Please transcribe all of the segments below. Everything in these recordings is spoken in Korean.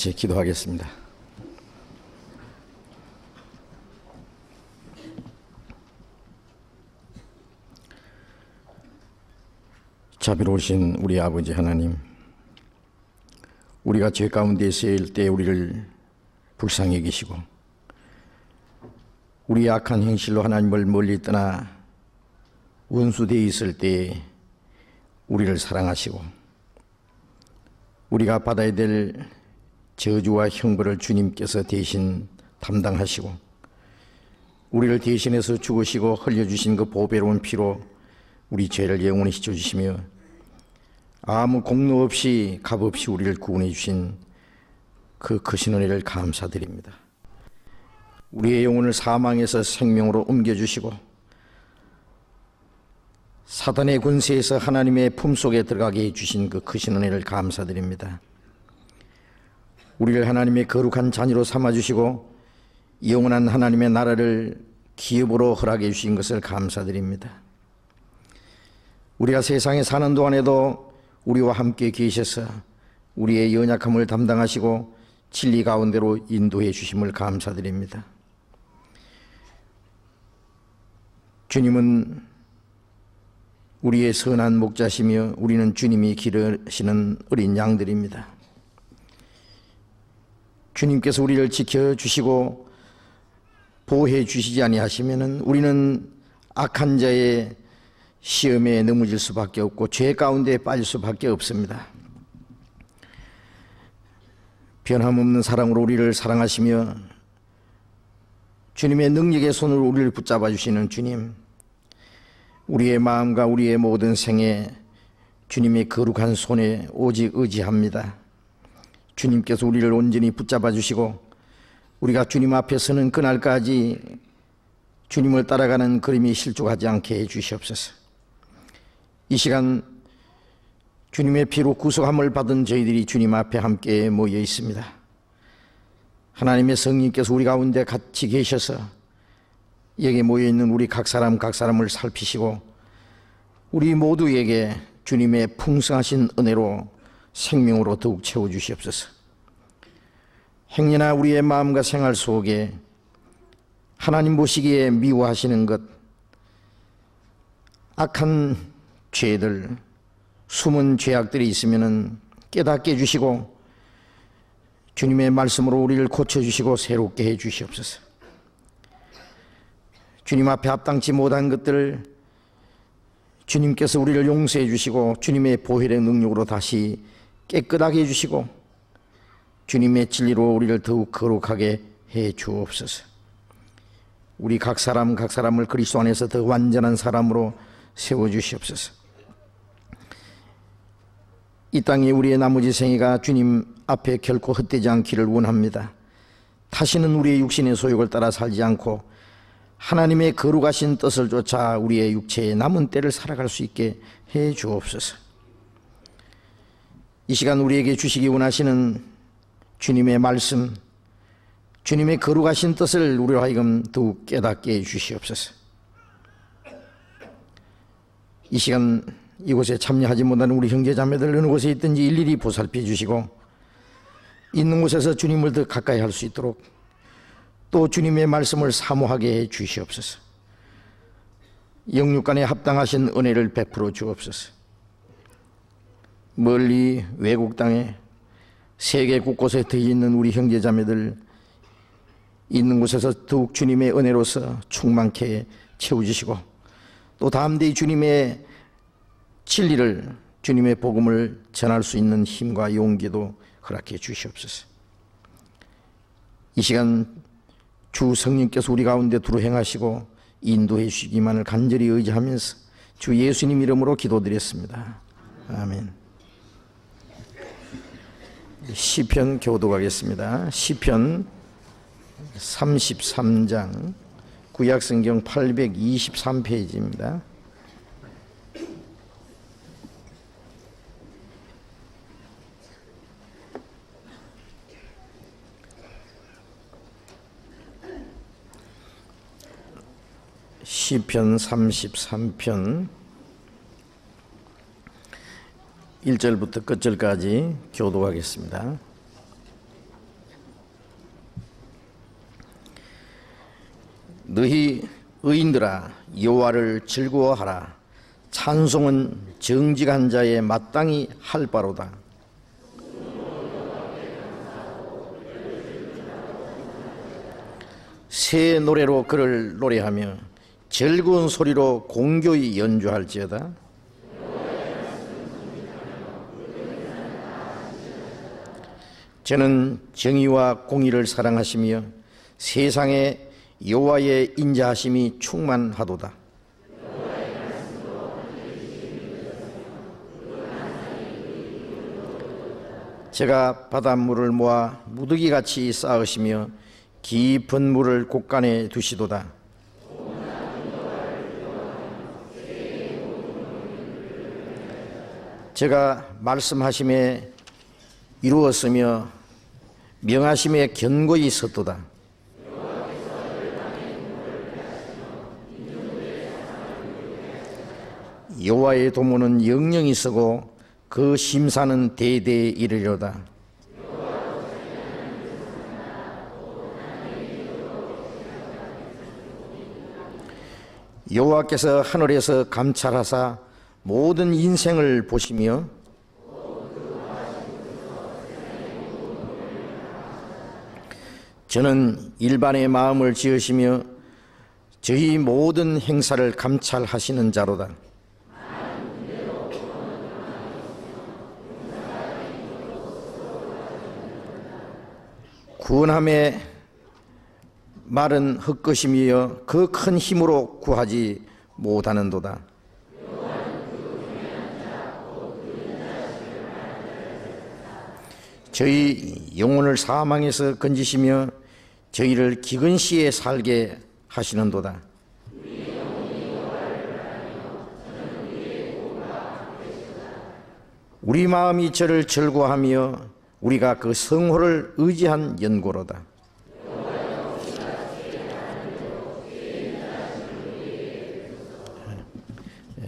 같이 기도하겠습니다. 자비로우신 우리 아버지 하나님, 우리가 죄 가운데 있을 때 우리를 불쌍히 여기시고 우리의 악한 행실로 하나님을 멀리 떠나 원수되어 있을 때 우리를 사랑하시고 우리가 받아야 될 저주와 형벌을 주님께서 대신 담당하시고 우리를 대신해서 죽으시고 흘려주신 그 보배로운 피로 우리 죄를 영원히 씻어주시며 아무 공로 없이 값 없이 우리를 구원해 주신 그 크신 은혜를 감사드립니다. 우리의 영혼을 사망에서 생명으로 옮겨주시고 사단의 권세에서 하나님의 품속에 들어가게 해주신 그 크신 은혜를 감사드립니다. 우리를 하나님의 거룩한 자녀로 삼아주시고 영원한 하나님의 나라를 기업으로 허락해 주신 것을 감사드립니다. 우리가 세상에 사는 동안에도 우리와 함께 계셔서 우리의 연약함을 담당하시고 진리 가운데로 인도해 주심을 감사드립니다. 주님은 우리의 선한 목자시며 우리는 주님이 기르시는 어린 양들입니다. 주님께서 우리를 지켜주시고 보호해 주시지 아니하시면은 우리는 악한 자의 시험에 넘어질 수밖에 없고 죄 가운데 빠질 수밖에 없습니다. 변함없는 사랑으로 우리를 사랑하시며 주님의 능력의 손으로 우리를 붙잡아 주시는 주님, 우리의 마음과 우리의 모든 생에 주님의 거룩한 손에 오직 의지합니다. 주님께서 우리를 온전히 붙잡아 주시고 우리가 주님 앞에 서는 그날까지 주님을 따라가는 걸음이 실족하지 않게 해 주시옵소서. 이 시간 주님의 피로 구속함을 받은 저희들이 주님 앞에 함께 모여 있습니다. 하나님의 성령께서 우리 가운데 같이 계셔서 여기 모여 있는 우리 각 사람을 살피시고 우리 모두에게 주님의 풍성하신 은혜로 생명으로 더욱 채워주시옵소서. 행여나 우리의 마음과 생활 속에 하나님 보시기에 미워하시는 것, 악한 죄들, 숨은 죄악들이 있으면 깨닫게 해주시고 주님의 말씀으로 우리를 고쳐주시고 새롭게 해주시옵소서. 주님 앞에 합당치 못한 것들을 주님께서 우리를 용서해 주시고 주님의 보혈의 능력으로 다시 깨끗하게 해주시고 주님의 진리로 우리를 더욱 거룩하게 해 주옵소서. 우리 각 사람을 그리스도 안에서 더 완전한 사람으로 세워주시옵소서. 이 땅에 우리의 나머지 생애가 주님 앞에 결코 헛되지 않기를 원합니다. 다시는 우리의 육신의 소욕을 따라 살지 않고 하나님의 거룩하신 뜻을 쫓아 우리의 육체의 남은 때를 살아갈 수 있게 해 주옵소서. 이 시간 우리에게 주시기 원하시는 주님의 말씀, 주님의 거룩하신 뜻을 우리로 하여금 더욱 깨닫게 해 주시옵소서. 이 시간 이곳에 참여하지 못하는 우리 형제자매들 어느 곳에 있든지 일일이 보살펴 주시고 있는 곳에서 주님을 더 가까이 할 수 있도록 또 주님의 말씀을 사모하게 해 주시옵소서. 영육간에 합당하신 은혜를 베풀어 주옵소서. 멀리 외국 땅에 세계 곳곳에 더 있는 우리 형제자매들 있는 곳에서 더욱 주님의 은혜로서 충만케 채워주시고 또 담대히 주님의 진리를, 주님의 복음을 전할 수 있는 힘과 용기도 허락해 주시옵소서. 이 시간 주 성령께서 우리 가운데 두루 행하시고 인도해 주시기만을 간절히 의지하면서 주 예수님 이름으로 기도드렸습니다. 아멘. 시편 교독하겠습니다. 시편 33장 구약성경 823페이지입니다. 시편 33편 1절부터 끝절까지 교독하겠습니다. 너희 의인들아 여호와를 즐거워하라. 찬송은 정직한 자의 마땅히 할 바로다. 새 노래로 그를 노래하며 즐거운 소리로 공교히 연주할지어다. 저는 정의와 공의를 사랑하시며 세상에 여호와의 인자하심이 충만하도다. 제가 바닷물을 모아 무더기같이 쌓으시며 깊은 물을 곳간에 두시도다. 제가 말씀하심에 이루었으며 명하심에 견고히 섰도다. 여호와의 도모는 영영이 서고 그 심사는 대대에 이르리로다. 여호와께서 하늘에서 감찰하사 모든 인생을 보시며 저는 일반의 마음을 지으시며 저희 모든 행사를 감찰하시는 자로다. 구원함의 말은 헛것이며 그 큰 힘으로 구하지 못하는도다. 저희 영혼을 사망에서 건지시며 저희를 기근 시에 살게 하시는도다. 우리 마음이 저를 즐거워하며 우리가 그 성호를 의지한 연고로다.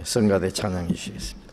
성가대 찬양해 주시겠습니다.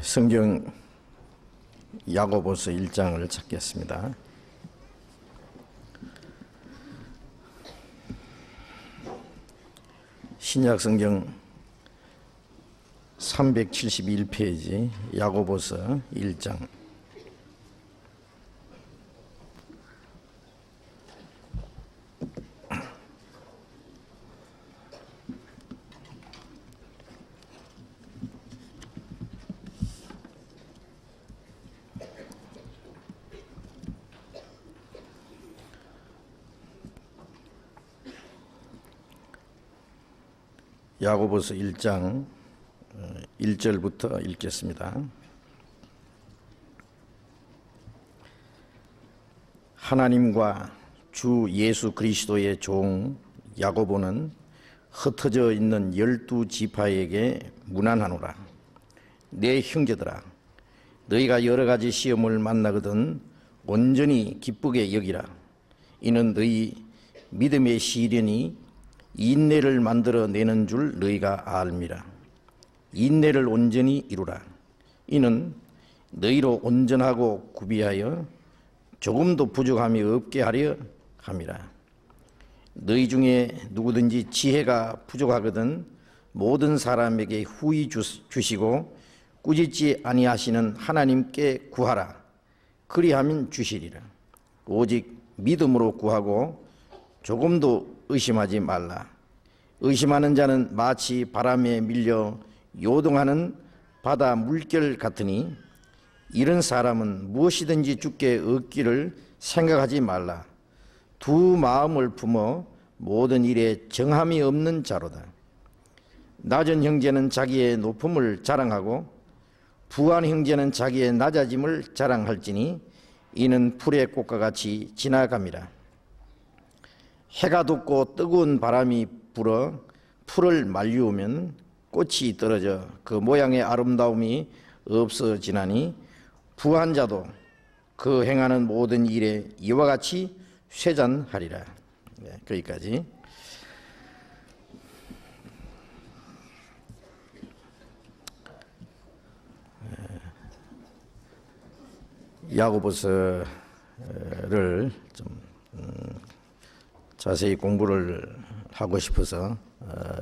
성경 야고보서 1장을 찾겠습니다. 신약 성경 371페이지 야고보서 1장. 야고보서 1장 1절부터 읽겠습니다. 하나님과 주 예수 그리스도의 종 야고보는 흩어져 있는 12지파에게 문안하노라. 내 형제들아, 너희가 여러 가지 시험을 만나거든 온전히 기쁘게 여기라. 이는 너희 믿음의 시련이 인내를 만들어내는 줄 너희가 알미라. 인내를 온전히 이루라. 이는 너희로 온전하고 구비하여 조금도 부족함이 없게 하려 함이라. 너희 중에 누구든지 지혜가 부족하거든 모든 사람에게 후히 주시고 꾸짖지 아니하시는 하나님께 구하라. 그리하면 주시리라. 오직 믿음으로 구하고 조금도 의심하지 말라. 의심하는 자는 마치 바람에 밀려 요동하는 바다 물결 같으니 이런 사람은 무엇이든지 주께 얻기를 생각하지 말라. 두 마음을 품어 모든 일에 정함이 없는 자로다. 낮은 형제는 자기의 높음을 자랑하고 부한 형제는 자기의 낮아짐을 자랑할지니 이는 풀의 꽃과 같이 지나갑니다. 해가 돋고 뜨거운 바람이 불어 풀을 말리우면 꽃이 떨어져 그 모양의 아름다움이 없어지나니 부한 자도 그 행하는 모든 일에 이와 같이 쇠잔하리라. 네, 거기까지. 야고보서를 좀 자세히 공부를 하고 싶어서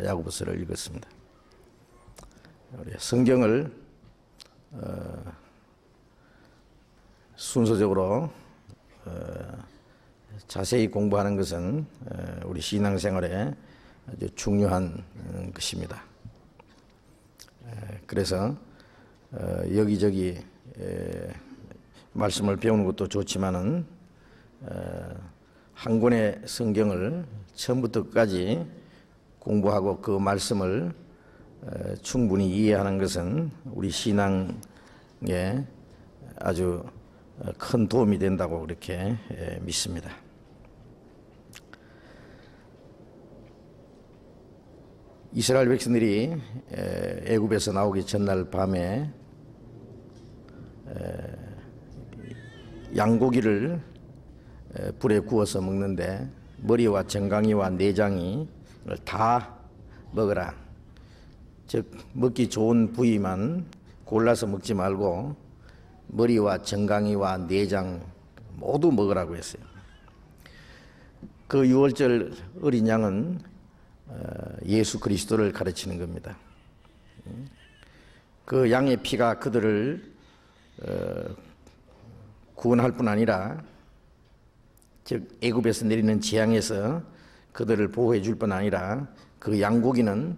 야고보서를 읽었습니다. 우리 성경을 순서적으로 자세히 공부하는 것은 우리 신앙생활에 아주 중요한 것입니다. 그래서 여기저기 말씀을 배우는 것도 좋지만은 한 권의 성경을 처음부터 끝까지 공부하고 그 말씀을 충분히 이해하는 것은 우리 신앙에 아주 큰 도움이 된다고 그렇게 믿습니다. 이스라엘 백성들이 애굽에서 나오기 전날 밤에 양고기를 불에 구워서 먹는데 머리와 정강이와 내장이 다 먹어라. 즉 먹기 좋은 부위만 골라서 먹지 말고 머리와 정강이와 내장 모두 먹으라고 했어요. 그 유월절 어린 양은 예수 그리스도를 가르치는 겁니다. 그 양의 피가 그들을 구원할 뿐 아니라 즉 애굽에서 내리는 재앙에서 그들을 보호해 줄 뿐 아니라 그 양고기는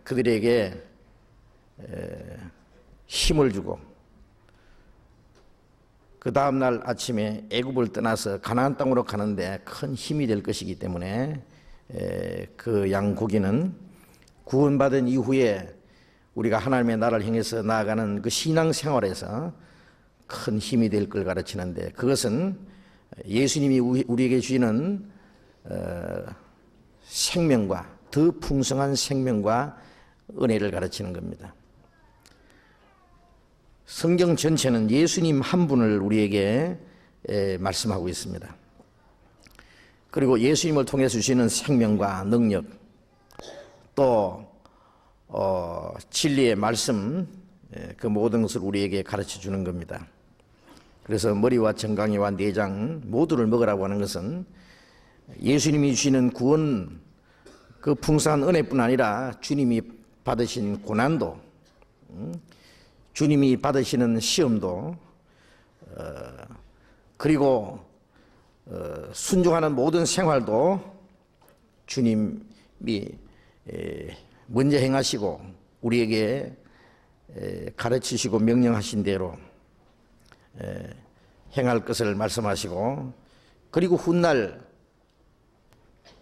그들에게 힘을 주고 그 다음 날 아침에 애굽을 떠나서 가나안 땅으로 가는데 큰 힘이 될 것이기 때문에 그 양고기는 구원받은 이후에 우리가 하나님의 나라를 향해서 나아가는 그 신앙생활에서 큰 힘이 될 걸 가르치는데 그것은 예수님이 우리에게 주시는 생명과 더 풍성한 생명과 은혜를 가르치는 겁니다. 성경 전체는 예수님 한 분을 우리에게 말씀하고 있습니다. 그리고 예수님을 통해 주시는 생명과 능력 또 진리의 말씀 그 모든 것을 우리에게 가르쳐 주는 겁니다. 그래서 머리와 정강이와 내장 모두를 먹으라고 하는 것은 예수님이 주시는 구원, 그 풍성한 은혜뿐 아니라 주님이 받으신 고난도, 주님이 받으시는 시험도, 그리고 순종하는 모든 생활도 주님이 먼저 행하시고 우리에게 가르치시고 명령하신 대로 행할 것을 말씀하시고, 그리고 훗날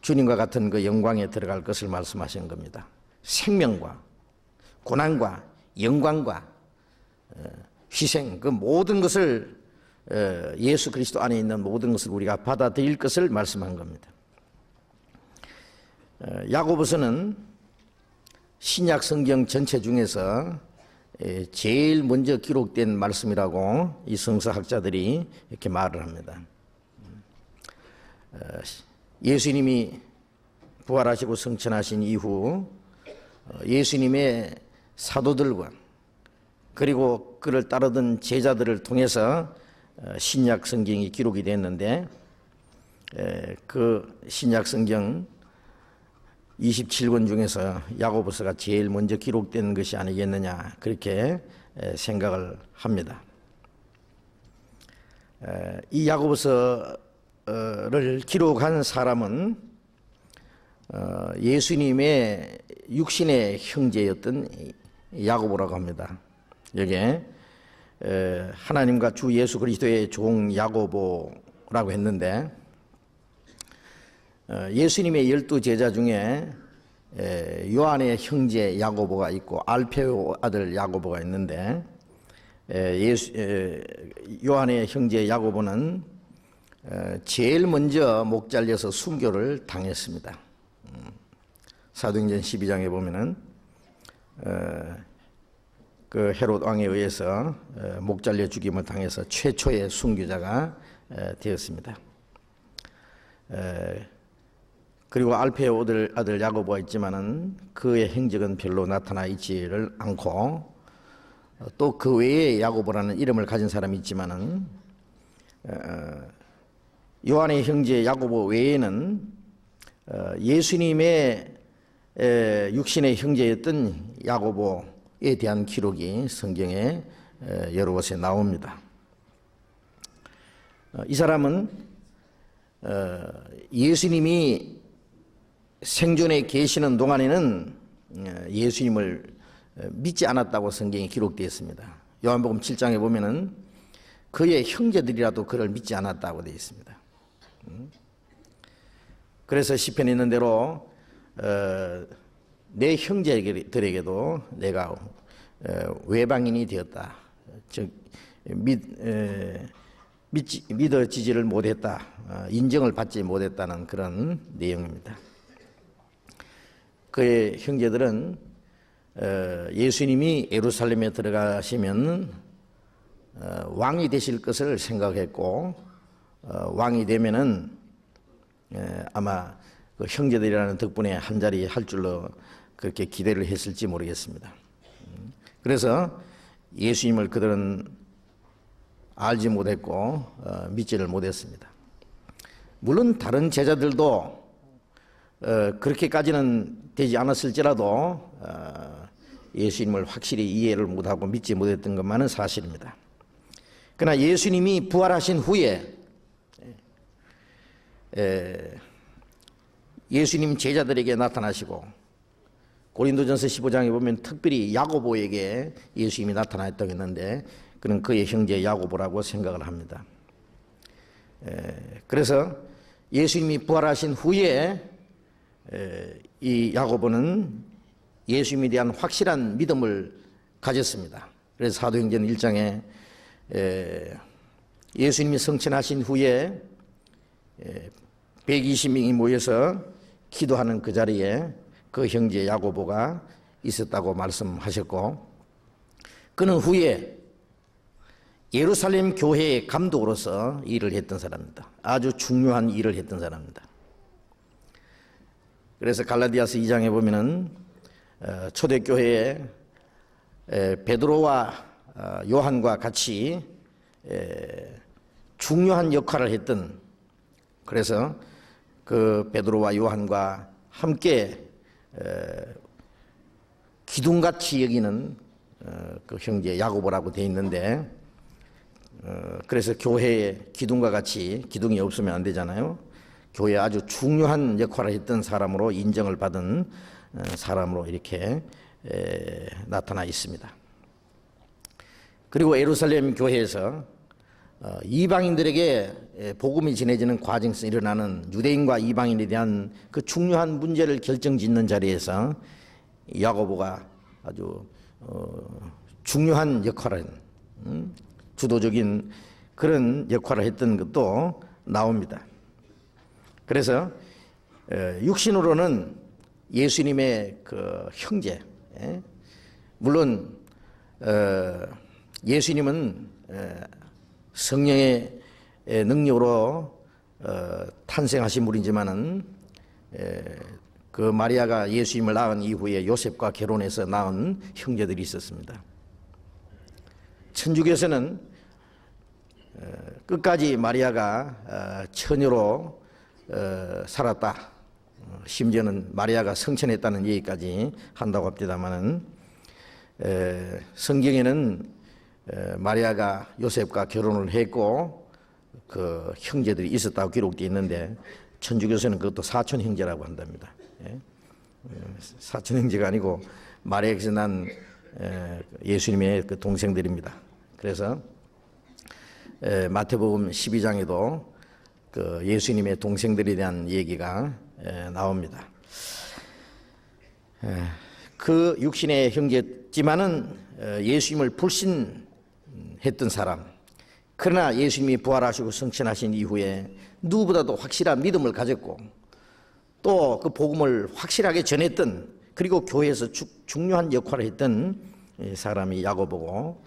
주님과 같은 그 영광에 들어갈 것을 말씀하시는 겁니다. 생명과 고난과 영광과 희생, 그 모든 것을 예수 그리스도 안에 있는 모든 것을 우리가 받아들일 것을 말씀한 겁니다. 야고보서는 신약 성경 전체 중에서 제일 먼저 기록된 말씀이라고 이 성서학자들이 이렇게 말을 합니다. 예수님이 부활하시고 승천하신 이후 예수님의 사도들과 그리고 그를 따르던 제자들을 통해서 신약 성경이 기록이 됐는데, 그 신약 성경 27권 중에서 야고보서가 제일 먼저 기록된 것이 아니겠느냐, 그렇게 생각을 합니다. 이 야고보서를 기록한 사람은 예수님의 육신의 형제였던 야고보라고 합니다. 여기에 하나님과 주 예수 그리스도의 종 야고보라고 했는데, 예수님의 12제자 중에 요한의 형제 야고보가 있고 알페오 아들 야고보가 있는데, 요한의 형제 야고보는 제일 먼저 목 잘려서 순교를 당했습니다. 사도행전 12장에 보면은 그 헤롯 왕에 의해서 목 잘려 죽임을 당해서 최초의 순교자가 되었습니다. 그리고 알페오 아들 야고보가 있지만은 그의 행적은 별로 나타나 있지를 않고, 또 그 외에 야고보라는 이름을 가진 사람이 있지만은 요한의 형제 야고보 외에는 예수님의 육신의 형제였던 야고보에 대한 기록이 성경에 여러 곳에 나옵니다. 이 사람은 예수님이 생존에 계시는 동안에는 예수님을 믿지 않았다고 성경에 기록되어 있습니다. 요한복음 7장에 보면은 그의 형제들이라도 그를 믿지 않았다고 되어 있습니다. 그래서 시편에 있는 대로 내 형제들에게도 내가 외방인이 되었다, 즉 믿어지지를 못했다, 인정을 받지 못했다는 그런 내용입니다. 그의 형제들은 예수님이 예루살렘에 들어가시면 왕이 되실 것을 생각했고, 왕이 되면은 아마 그 형제들이라는 덕분에 한 자리 할 줄로 그렇게 기대를 했을지 모르겠습니다. 그래서 예수님을 그들은 알지 못했고 믿지를 못했습니다. 물론 다른 제자들도 그렇게까지는 되지 않았을지라도 예수님을 확실히 이해를 못하고 믿지 못했던 것만은 사실입니다. 그러나 예수님이 부활하신 후에 예수님 제자들에게 나타나시고, 고린도전서 15장에 보면 특별히 야고보에게 예수님이 나타났다고 했는데, 그는 그의 형제 야고보라고 생각을 합니다. 그래서 예수님이 부활하신 후에 이 야고보는 예수님에 대한 확실한 믿음을 가졌습니다. 그래서 사도행전 1장에 예수님이 승천하신 후에 120명이 모여서 기도하는 그 자리에 그 형제 야고보가 있었다고 말씀하셨고, 그는 후에 예루살렘 교회의 감독으로서 일을 했던 사람입니다. 아주 중요한 일을 했던 사람입니다. 그래서 갈라디아서 2장에 보면은 초대교회에 베드로와 요한과 같이 중요한 역할을 했던, 그래서 그 베드로와 요한과 함께 기둥같이 여기는 그 형제 야고보라고 되어 있는데, 그래서 교회에 기둥과 같이, 기둥이 없으면 안 되잖아요. 교회에 아주 중요한 역할을 했던 사람으로 인정을 받은 사람으로 이렇게 나타나 있습니다. 그리고 예루살렘 교회에서 이방인들에게 복음이 전해지는 과정에서 일어나는 유대인과 이방인에 대한 그 중요한 문제를 결정짓는 자리에서 야고보가 아주 중요한 역할을, 주도적인 그런 역할을 했던 것도 나옵니다. 그래서 육신으로는 예수님의 그 형제, 물론 예수님은 성령의 능력으로 탄생하신 분이지만은 그 마리아가 예수님을 낳은 이후에 요셉과 결혼해서 낳은 형제들이 있었습니다. 천주교에서는 끝까지 마리아가 처녀로 살았다, 심지어는 마리아가 성천했다는 얘기까지 한다고 합니다만은, 성경에는 마리아가 요셉과 결혼을 했고 그 형제들이 있었다고 기록되어 있는데, 천주교에서는 그것도 사촌 형제라고 한답니다. 사촌 형제가 아니고 마리아에게서 난 예수님의 그 동생들입니다. 그래서 마태복음 12장에도 그 예수님의 동생들에 대한 얘기가 나옵니다. 그 육신의 형제지만은 예수님을 불신했던 사람, 그러나 예수님이 부활하시고 승천하신 이후에 누구보다도 확실한 믿음을 가졌고 또 그 복음을 확실하게 전했던, 그리고 교회에서 중요한 역할을 했던 사람이 야고보고,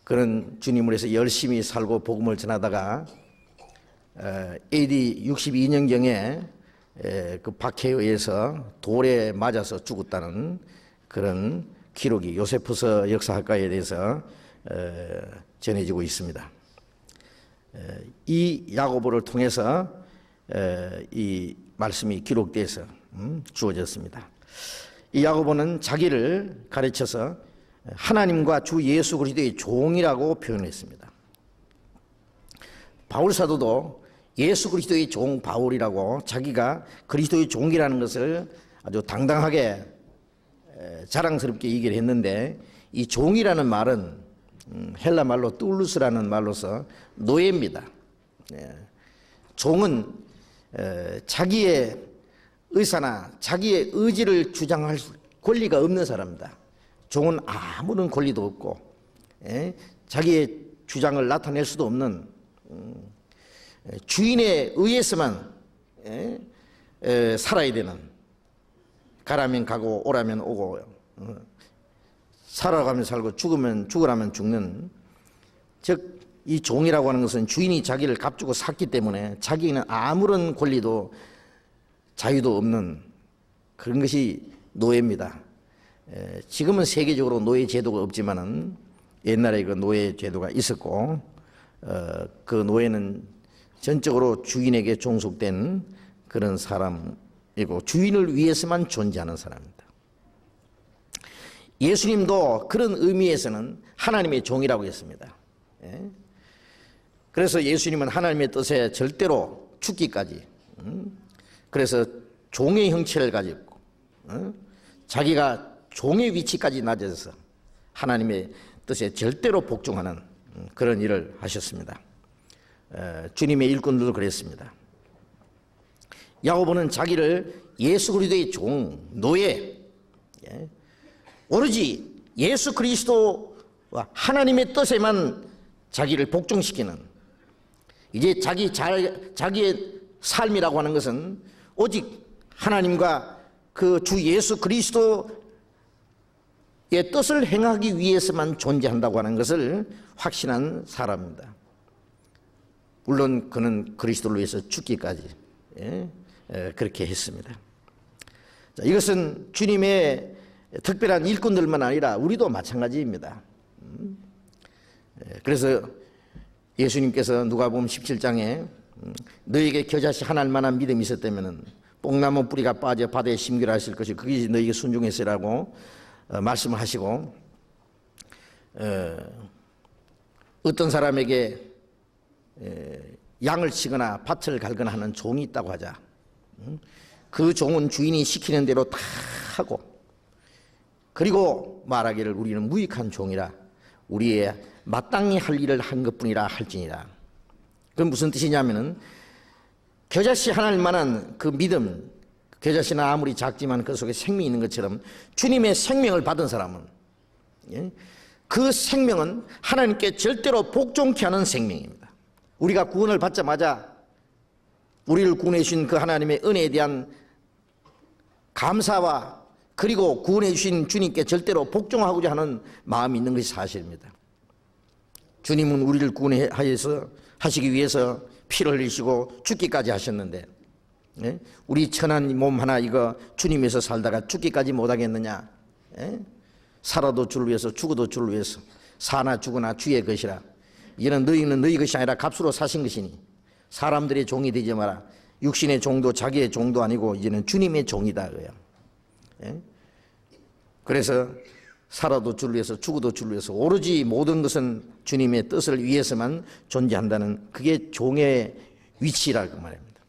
그는 주님을 위해서 열심히 살고 복음을 전하다가 AD 62년경에 그 박해에 의해서 돌에 맞아서 죽었다는 그런 기록이 요세푸스 역사학과에 대해서 전해지고 있습니다. 이 야고보를 통해서 이 말씀이 기록돼서 주어졌습니다. 이 야고보는 자기를 가르쳐서 하나님과 주 예수 그리스도의 종이라고 표현했습니다. 바울 사도도 예수 그리스도의 종 바울이라고 자기가 그리스도의 종이라는 것을 아주 당당하게 자랑스럽게 얘기를 했는데, 이 종이라는 말은 헬라 말로 뚫루스라는 말로서 노예입니다. 종은 자기의 의사나 자기의 의지를 주장할 권리가 없는 사람입니다. 종은 아무런 권리도 없고 자기의 주장을 나타낼 수도 없는, 주인에 의해서만 살아야 되는, 가라면 가고 오라면 오고, 살아가면 살고 죽으면 죽으라면 죽는, 즉 이 종이라고 하는 것은 주인이 자기를 값주고 샀기 때문에 자기는 아무런 권리도 자유도 없는 그런 것이 노예입니다. 지금은 세계적으로 노예 제도가 없지만은 옛날에 그 노예 제도가 있었고, 그 노예는 전적으로 주인에게 종속된 그런 사람이고 주인을 위해서만 존재하는 사람입니다. 예수님도 그런 의미에서는 하나님의 종이라고 했습니다. 그래서 예수님은 하나님의 뜻에 절대로 죽기까지, 그래서 종의 형체를 가지고 자기가 종의 위치까지 낮아져서 하나님의 뜻에 절대로 복종하는 그런 일을 하셨습니다. 주님의 일꾼들도 그랬습니다. 야고보는 자기를 예수 그리스도의 종, 노예, 오로지 예수 그리스도와 하나님의 뜻에만 자기를 복종시키는, 이제 자기의 삶이라고 하는 것은 오직 하나님과 그 주 예수 그리스도의 뜻을 행하기 위해서만 존재한다고 하는 것을 확신한 사람입니다. 물론 그는 그리스도를 위해서 죽기까지 그렇게 했습니다. 자, 이것은 주님의 특별한 일꾼들만 아니라 우리도 마찬가지입니다. 그래서 예수님께서 누가복음 17장에 너에게 겨자씨 하나일 만한 믿음이 있었다면 뽕나무 뿌리가 빠져 바다에 심기하실 것이 그것이 너에게 순종했으라고 말씀을 하시고, 어떤 사람에게 양을 치거나 밭을 갈거나 하는 종이 있다고 하자. 그 종은 주인이 시키는 대로 다 하고, 그리고 말하기를 우리는 무익한 종이라 우리의 마땅히 할 일을 한 것뿐이라 할지니라. 그건 무슨 뜻이냐면은 겨자씨 하나일 만한 그 믿음, 겨자씨는 아무리 작지만 그 속에 생명이 있는 것처럼 주님의 생명을 받은 사람은, 그 생명은 하나님께 절대로 복종케 하는 생명입니다. 우리가 구원을 받자마자 우리를 구원해 주신 그 하나님의 은혜에 대한 감사와 그리고 구원해 주신 주님께 절대로 복종하고자 하는 마음이 있는 것이 사실입니다. 주님은 우리를 구원하시기 위해서 피를 흘리시고 죽기까지 하셨는데, 우리 천한 몸 하나 이거 주님에서 살다가 죽기까지 못하겠느냐? 살아도 주를 위해서 죽어도 주를 위해서 사나 죽으나 주의 것이라. 이는 너희는 너희 것이 아니라 값으로 사신 것이니 사람들의 종이 되지 마라. 육신의 종도 자기의 종도 아니고 이제는 주님의 종이다. 그래서 살아도 주를 위해서 죽어도 주를 위해서 오로지 모든 것은 주님의 뜻을 위해서만 존재한다는, 그게 종의 위치라고 말합니다.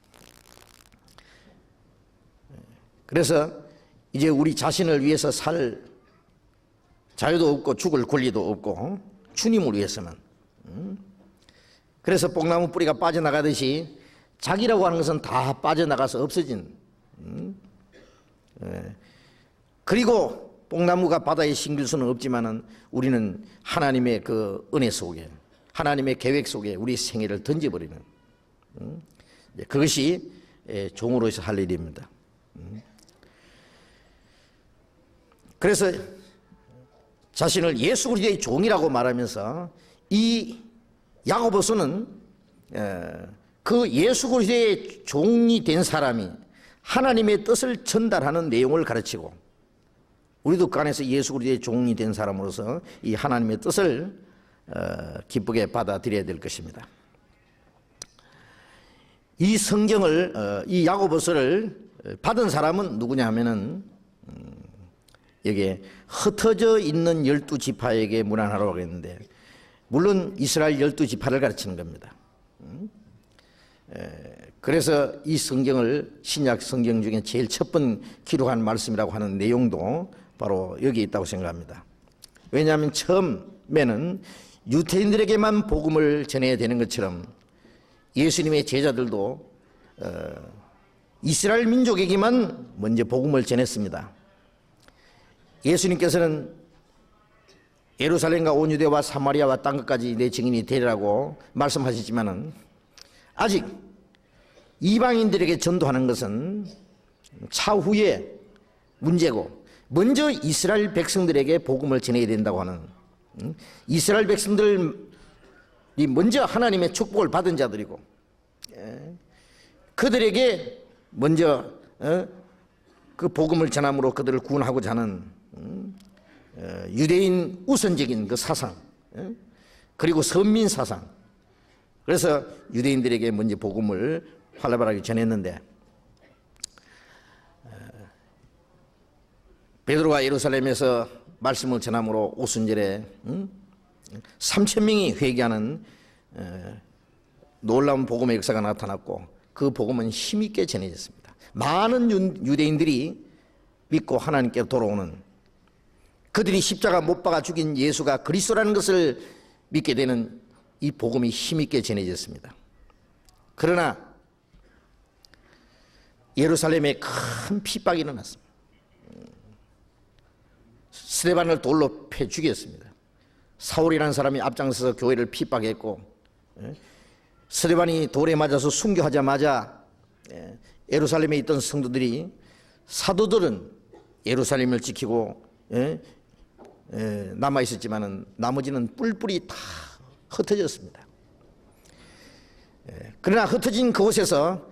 그래서 이제 우리 자신을 위해서 살 자유도 없고 죽을 권리도 없고 주님을 위해서만. 그래서 뽕나무 뿌리가 빠져나가듯이 자기라고 하는 것은 다 빠져나가서 없어진, 그리고 뽕나무가 바다에 심길 수는 없지만은 우리는 하나님의 그 은혜 속에, 하나님의 계획 속에 우리 생애를 던져버리는, 그것이 종으로서 할 일입니다. 그래서 자신을 예수 그리스도의 종이라고 말하면서 이 야고보서는 그 예수 그리스도의 종이 된 사람이 하나님의 뜻을 전달하는 내용을 가르치고, 우리도 그 안에서 예수 그리스도의 종이 된 사람으로서 이 하나님의 뜻을 기쁘게 받아들여야 될 것입니다. 이 성경을, 이 야고보서를 받은 사람은 누구냐 하면은 여기에 흩어져 있는 12지파에게 문안하라고 했는데, 물론 이스라엘 12지파를 가르치는 겁니다. 그래서 이 성경을 신약 성경 중에 제일 첫 번 기록한 말씀이라고 하는 내용도 바로 여기 있다고 생각합니다. 왜냐하면 처음에는 유태인들에게만 복음을 전해야 되는 것처럼 예수님의 제자들도 이스라엘 민족에게만 먼저 복음을 전했습니다. 예수님께서는 예루살렘과 온 유대와 사마리아와 땅 끝까지 내 증인이 되리라고 말씀하셨지만은 아직 이방인들에게 전도하는 것은 차후의 문제고, 먼저 이스라엘 백성들에게 복음을 전해야 된다고 하는, 이스라엘 백성들이 먼저 하나님의 축복을 받은 자들이고, 그들에게 먼저 그 복음을 전함으로 그들을 구원하고자 하는 유대인 우선적인 그 사상, 그리고 선민 사상, 그래서 유대인들에게 먼저 복음을 활발하게 전했는데, 베드로가 예루살렘에서 말씀을 전함으로 오순절에 3,000명이 회개하는 놀라운 복음의 역사가 나타났고, 그 복음은 힘있게 전해졌습니다. 많은 유대인들이 믿고 하나님께 돌아오는, 그들이 십자가 못 박아 죽인 예수가 그리스도라는 것을 믿게 되는 이 복음이 힘있게 전해졌습니다. 그러나 예루살렘에 큰 핍박이 일어났습니다. 스데반을 돌로 패 죽였습니다. 사울이라는 사람이 앞장서서 교회를 핍박했고, 스데반이 돌에 맞아서 순교하자마자 예루살렘에 있던 성도들이, 사도들은 예루살렘을 지키고 남아 있었지만은 나머지는 뿔뿔이 다 흩어졌습니다. 그러나 흩어진 그곳에서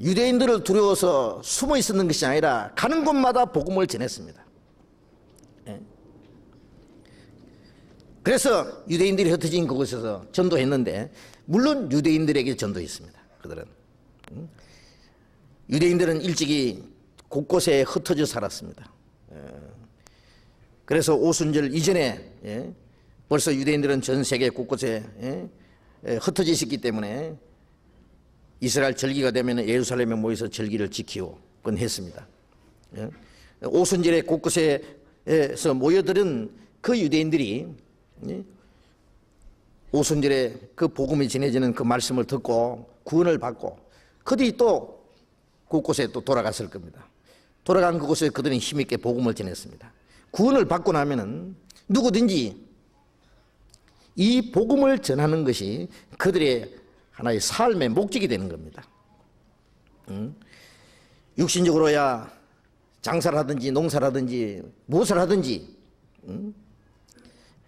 유대인들을 두려워서 숨어 있었는 것이 아니라 가는 곳마다 복음을 전했습니다. 그래서 유대인들이 흩어진 그곳에서 전도했는데, 물론 유대인들에게 전도했습니다. 그들은 유대인들은 일찍이 곳곳에 흩어져 살았습니다. 그래서 오순절 이전에 벌써 유대인들은 전 세계 곳곳에 흩어져 있었기 때문에 이스라엘 절기가 되면 예루살렘에 모여서 절기를 지키곤 했습니다. 오순절에 곳곳에서 모여들은 그 유대인들이 오순절에 그 복음이 전해지는 그 말씀을 듣고 구원을 받고 그들이 또 곳곳에 또 돌아갔을 겁니다. 돌아간 그곳에 그들은 힘있게 복음을 전했습니다. 구원을 받고 나면은 누구든지 이 복음을 전하는 것이 그들의 하나의 삶의 목적이 되는 겁니다. 육신적으로야 장사를 하든지 농사를 하든지 무엇을 하든지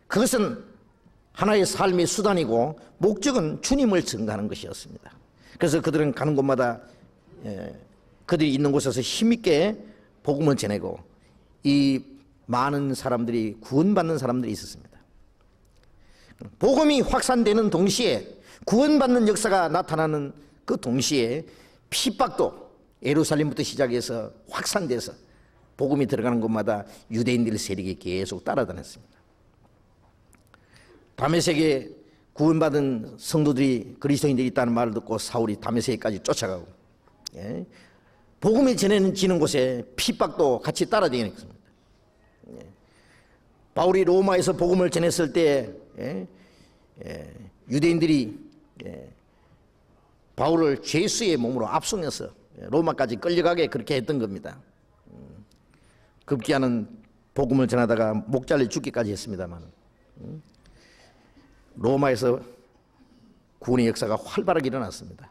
그것은 하나의 삶의 수단이고 목적은 주님을 증거하는 것이었습니다. 그래서 그들은 가는 곳마다 그들이 있는 곳에서 힘있게 복음을 전하고 이 많은 사람들이 구원받는 사람들이 있었습니다. 복음이 확산되는 동시에 구원받는 역사가 나타나는 그 동시에 핍박도 예루살렘부터 시작해서 확산돼서 복음이 들어가는 곳마다 유대인들 세력이 계속 따라다녔습니다. 다메섹에 구원받은 성도들이 그리스도인들이 있다는 말을 듣고 사울이 다메섹까지 쫓아가고 복음이 전해지는 곳에 핍박도 같이 따라다녔습니다. 바울이 로마에서 복음을 전했을 때 유대인들이 바울을 죄수의 몸으로 압송해서 로마까지 끌려가게 그렇게 했던 겁니다. 급기야는 복음을 전하다가 목 잘려 죽기까지 했습니다만 로마에서 구원의 역사가 활발하게 일어났습니다.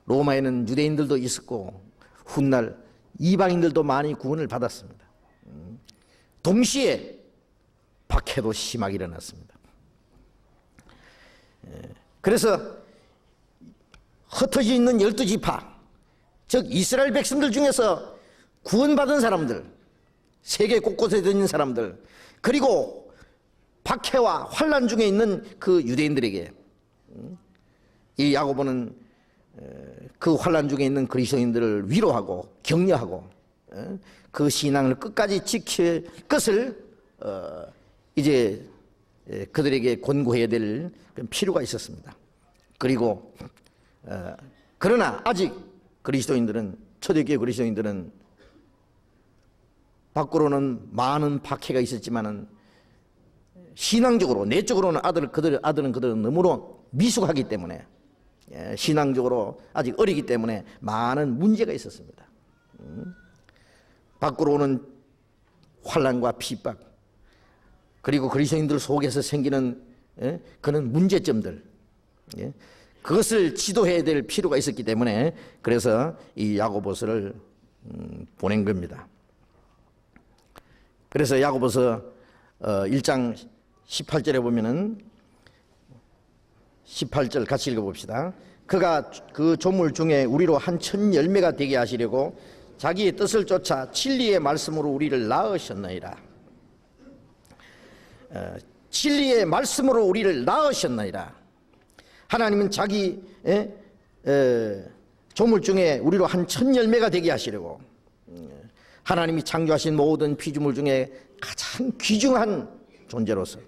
로마에는 유대인들도 있었고 훗날 이방인들도 많이 구원을 받았습니다. 동시에 박해도 심하게 일어났습니다. 그래서 흩어져 있는 12지파, 즉 이스라엘 백성들 중에서 구원받은 사람들, 세계 곳곳에 있는 사람들, 그리고 박해와 환난 중에 있는 그 유대인들에게 이 야고보는 그 환난 중에 있는 그리스도인들을 위로하고 격려하고 그 신앙을 끝까지 지킬 것을 이제 그들에게 권고해야 될 필요가 있었습니다. 그리고 그러나 아직 그리스도인들은, 초대교회 그리스도인들은 밖으로는 많은 박해가 있었지만은 신앙적으로, 내적으로는 아들은 너무나 미숙하기 때문에, 신앙적으로 아직 어리기 때문에 많은 문제가 있었습니다. 밖으로 오는 환난과 핍박, 그리고 그리스도인들 속에서 생기는 그런 문제점들, 그것을 지도해야 될 필요가 있었기 때문에 그래서 이 야고보서를 보낸 겁니다. 그래서 야고보서 1장 18절에 보면은 18절 같이 읽어봅시다. 그가 그 조물 중에 우리로 한 천 열매가 되게 하시려고 자기의 뜻을 쫓아 진리의 말씀으로 우리를 낳으셨나이다. 진리의 말씀으로 우리를 낳으셨나이다. 하나님은 자기 조물 중에 우리로 한 천 열매가 되게 하시려고, 하나님이 창조하신 모든 피조물 중에 가장 귀중한 존재로서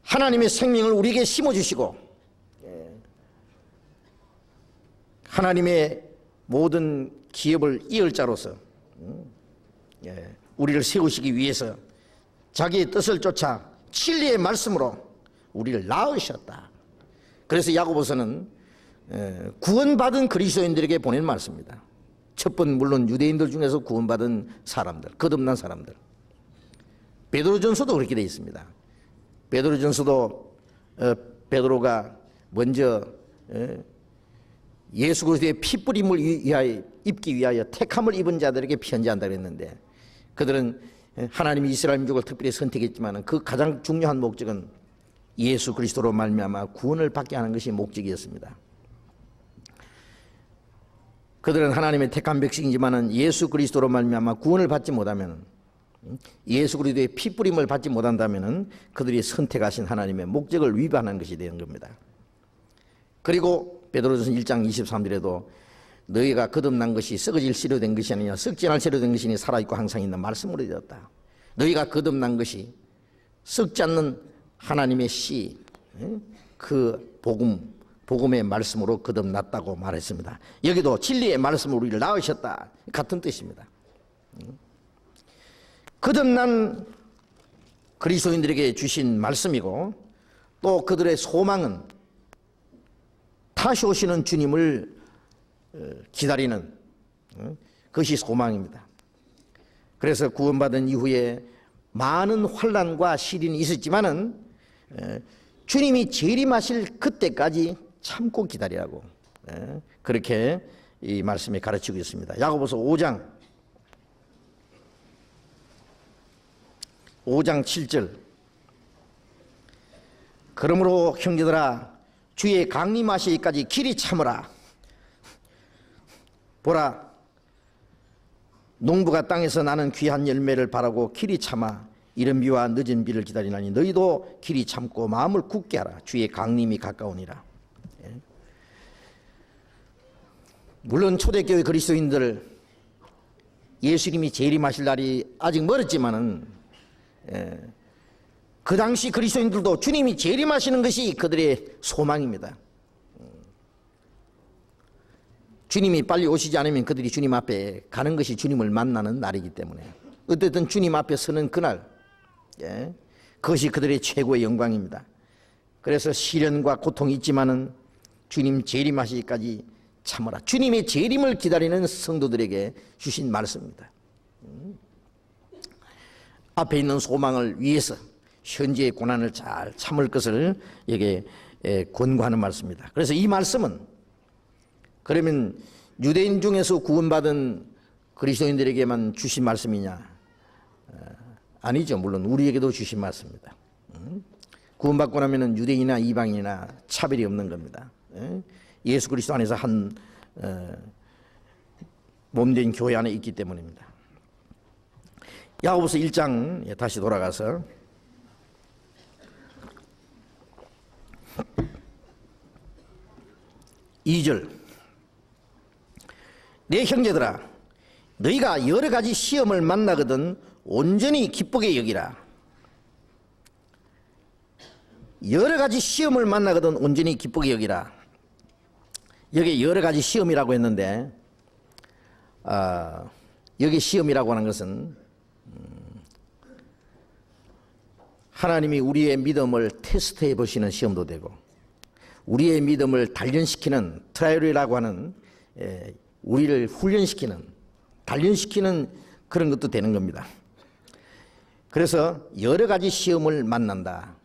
하나님의 생명을 우리에게 심어주시고 하나님의 모든 기업을 이을 자로서 우리를 세우시기 위해서 자기의 뜻을 쫓아 진리의 말씀으로 우리를 낳으셨다. 그래서 야고보서는 구원받은 그리스도인들에게 보낸 말씀입니다. 첫 번 물론 유대인들 중에서 구원받은 사람들, 거듭난 사람들. 베드로전서도 그렇게 되어 있습니다. 베드로전서도 베드로가 먼저 예수 그리스도의 피뿌림을 위하여, 입기 위하여 택함을 입은 자들에게 편지한다 그랬는데, 그들은 하나님이 이스라엘 민족을 특별히 선택했지만 그 가장 중요한 목적은 예수 그리스도로 말미암아 구원을 받게 하는 것이 목적이었습니다. 그들은 하나님의 택한 백성이지만 예수 그리스도로 말미암아 구원을 받지 못하면 예수 그리스도의 피 뿌림을 받지 못한다면 그들이 선택하신 하나님의 목적을 위반한 것이 되는 겁니다. 그리고 베드로전서 1장 23절에도 너희가 거듭난 것이 썩어질 씨로 된 것이 아니냐 썩지 않을 씨로 된 것이니 살아있고 항상 있는 말씀으로 되었다. 너희가 거듭난 것이 썩지 않는 하나님의 씨, 그 복음의 말씀으로 거듭났다고 말했습니다. 여기도 진리의 말씀으로 우리를 낳으셨다, 같은 뜻입니다. 거듭난 그리스도인들에게 주신 말씀이고, 또 그들의 소망은 다시 오시는 주님을 기다리는 그것이 소망입니다. 그래서 구원받은 이후에 많은 환난과 시련이 있었지만은 주님이 재림하실 그때까지 참고 기다리라고 그렇게 이 말씀이 가르치고 있습니다. 야고보서 5장 7절. 그러므로 형제들아 주의 강림하시기까지 길이 참으라. 보라, 농부가 땅에서 나는 귀한 열매를 바라고 길이 참아 이른 비와 늦은 비를 기다리나니 너희도 길이 참고 마음을 굳게 하라. 주의 강림이 가까우니라. 물론 초대교회 그리스도인들 예수님이 재림하실 날이 아직 멀었지만은 그 당시 그리스도인들도 주님이 재림하시는 것이 그들의 소망입니다. 주님이 빨리 오시지 않으면 그들이 주님 앞에 가는 것이 주님을 만나는 날이기 때문에 어쨌든 주님 앞에 서는 그날, 그것이 그들의 최고의 영광입니다. 그래서 시련과 고통이 있지만은 주님 재림하시기까지 참으라. 주님의 재림을 기다리는 성도들에게 주신 말씀입니다. 앞에 있는 소망을 위해서 현재의 고난을 잘 참을 것을 여기에 권고하는 말씀입니다. 그래서 이 말씀은 그러면 유대인 중에서 구원받은 그리스도인들에게만 주신 말씀이냐? 아니죠. 물론 우리에게도 주신 말씀입니다. 구원받고 나면 유대인이나 이방인이나 차별이 없는 겁니다. 예수 그리스도 안에서 한 몸된 교회 안에 있기 때문입니다. 야고보서 1장 다시 돌아가서 2절. 내 형제들아 너희가 여러 가지 시험을 만나거든 온전히 기쁘게 여기라. 여러 가지 시험을 만나거든 온전히 기쁘게 여기라. 여기 여러 가지 시험이라고 했는데 여기 시험이라고 하는 것은 하나님이 우리의 믿음을 테스트해 보시는 시험도 되고 우리의 믿음을 단련시키는 트라이얼이라고 하는 우리를 훈련시키는 단련시키는 그런 것도 되는 겁니다. 그래서 여러 가지 시험을 만난다.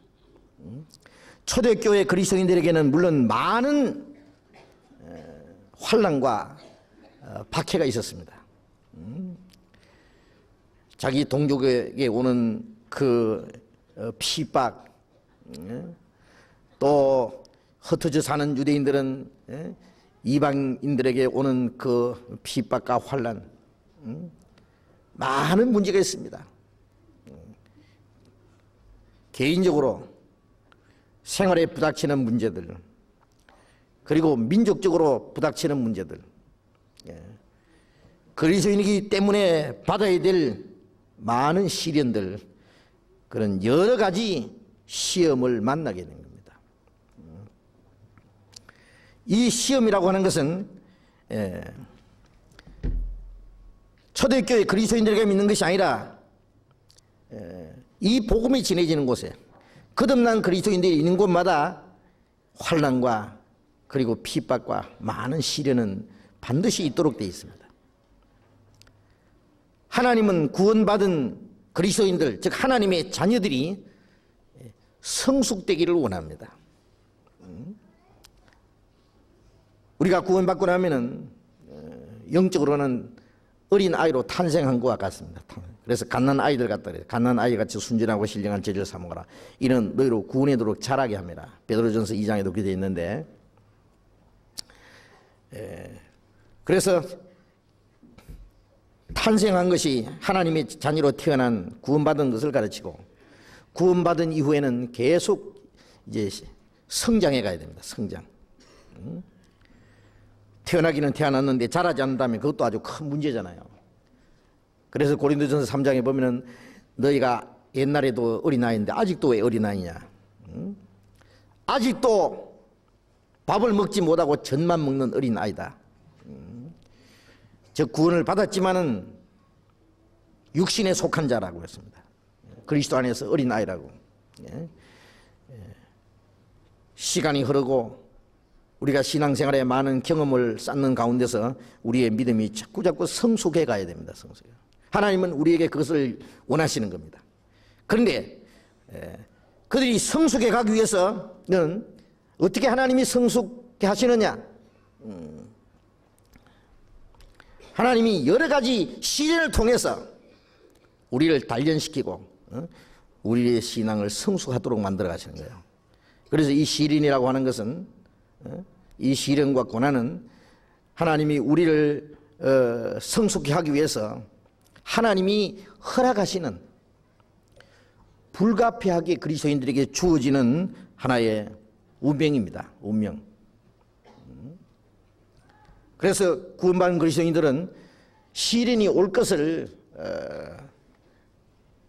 초대교회 그리스도인들에게는 물론 많은 환난과 박해가 있었습니다. 자기 동족에게 오는 그 핍박, 또 흩어져 사는 유대인들은 이방인들에게 오는 그 핍박과 환난, 많은 문제가 있습니다. 개인적으로 생활에 부닥치는 문제들, 그리고 민족적으로 부닥치는 문제들, 그리스도인이기 때문에 받아야 될 많은 시련들, 그런 여러 가지 시험을 만나게 된 겁니다. 이 시험이라고 하는 것은 초대교회 그리스도인들에게 믿는 것이 아니라 이 복음이 전해지는 곳에 거듭난 그리스도인들이 있는 곳마다 환난과 그리고 핍박과 많은 시련은 반드시 있도록 되어 있습니다. 하나님은 구원받은 그리스도인들, 즉 하나님의 자녀들이 성숙되기를 원합니다. 우리가 구원받고 나면은 영적으로는 어린 아이로 탄생한 것과 같습니다. 그래서 갓난 아이들 같다 그래요. 갓난 아이같이 순전하고 신령한 제자를 삼으라. 이는 너희로 구원하도록 자라게 합니다. 베드로전서 2장에도 그렇게 되어 있는데, 그래서 탄생한 것이 하나님의 자녀로 태어난 구원받은 것을 가르치고, 구원받은 이후에는 계속 이제 성장해 가야 됩니다. 성장. 태어나기는 태어났는데 자라지 않는다면 그것도 아주 큰 문제잖아요. 그래서 고린도전서 3장에 보면은 너희가 옛날에도 어린아이인데 아직도 왜 어린아이냐? 아직도 밥을 먹지 못하고 젖만 먹는 어린아이다. 저 구원을 받았지만은 육신에 속한 자라고 했습니다. 그리스도 안에서 어린아이라고. 시간이 흐르고 우리가 신앙생활에 많은 경험을 쌓는 가운데서 우리의 믿음이 자꾸자꾸 성숙해 가야 됩니다. 성숙해. 하나님은 우리에게 그것을 원하시는 겁니다. 그런데 그들이 성숙해 가기 위해서는 어떻게 하나님이 성숙해 하시느냐? 하나님이 여러 가지 시련을 통해서 우리를 단련시키고 우리의 신앙을 성숙하도록 만들어 가시는 거예요. 그래서 이 시련이라고 하는 것은, 이 시련과 고난은 하나님이 우리를 성숙해 하기 위해서 하나님이 허락하시는, 불가피하게 그리스도인들에게 주어지는 하나의 운명입니다. 운명. 그래서 구원받은 그리스도인들은 시련이 올 것을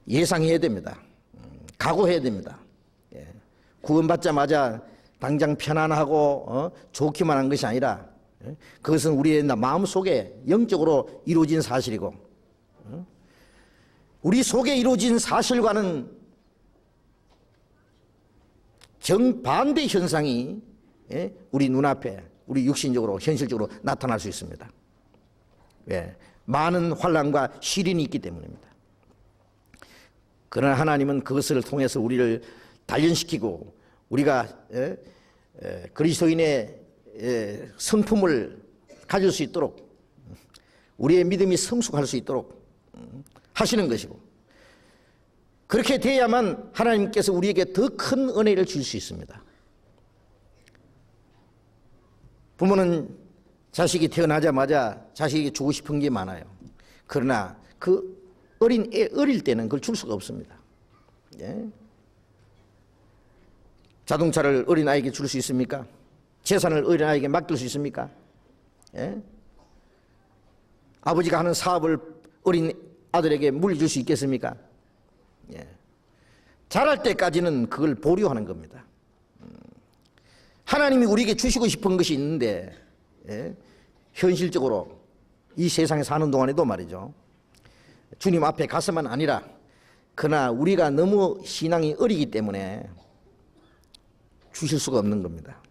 예상해야 됩니다. 각오해야 됩니다. 구원받자마자 당장 편안하고 좋기만 한 것이 아니라 그것은 우리의 마음속에 영적으로 이루어진 사실이고, 우리 속에 이루어진 사실과는 정반대 현상이 우리 눈앞에, 우리 육신적으로 현실적으로 나타날 수 있습니다. 왜? 많은 환난과 시련이 있기 때문입니다. 그러나 하나님은 그것을 통해서 우리를 단련시키고 우리가 그리스도인의 성품을 가질 수 있도록, 우리의 믿음이 성숙할 수 있도록 하시는 것이고, 그렇게 돼야만 하나님께서 우리에게 더 큰 은혜를 줄 수 있습니다. 부모는 자식이 태어나자마자 자식에게 주고 싶은 게 많아요. 그러나 그 어릴 때는 그걸 줄 수가 없습니다. 예? 자동차를 어린아이에게 줄 수 있습니까? 재산을 어린아이에게 맡길 수 있습니까? 예? 아버지가 하는 사업을 어린 아들에게 물려줄 수 있겠습니까? 예. 자랄 때까지는 그걸 보류하는 겁니다. 하나님이 우리에게 주시고 싶은 것이 있는데, 현실적으로 이 세상에 사는 동안에도 말이죠, 주님 앞에 가서만 아니라, 그러나 우리가 너무 신앙이 어리기 때문에 주실 수가 없는 겁니다.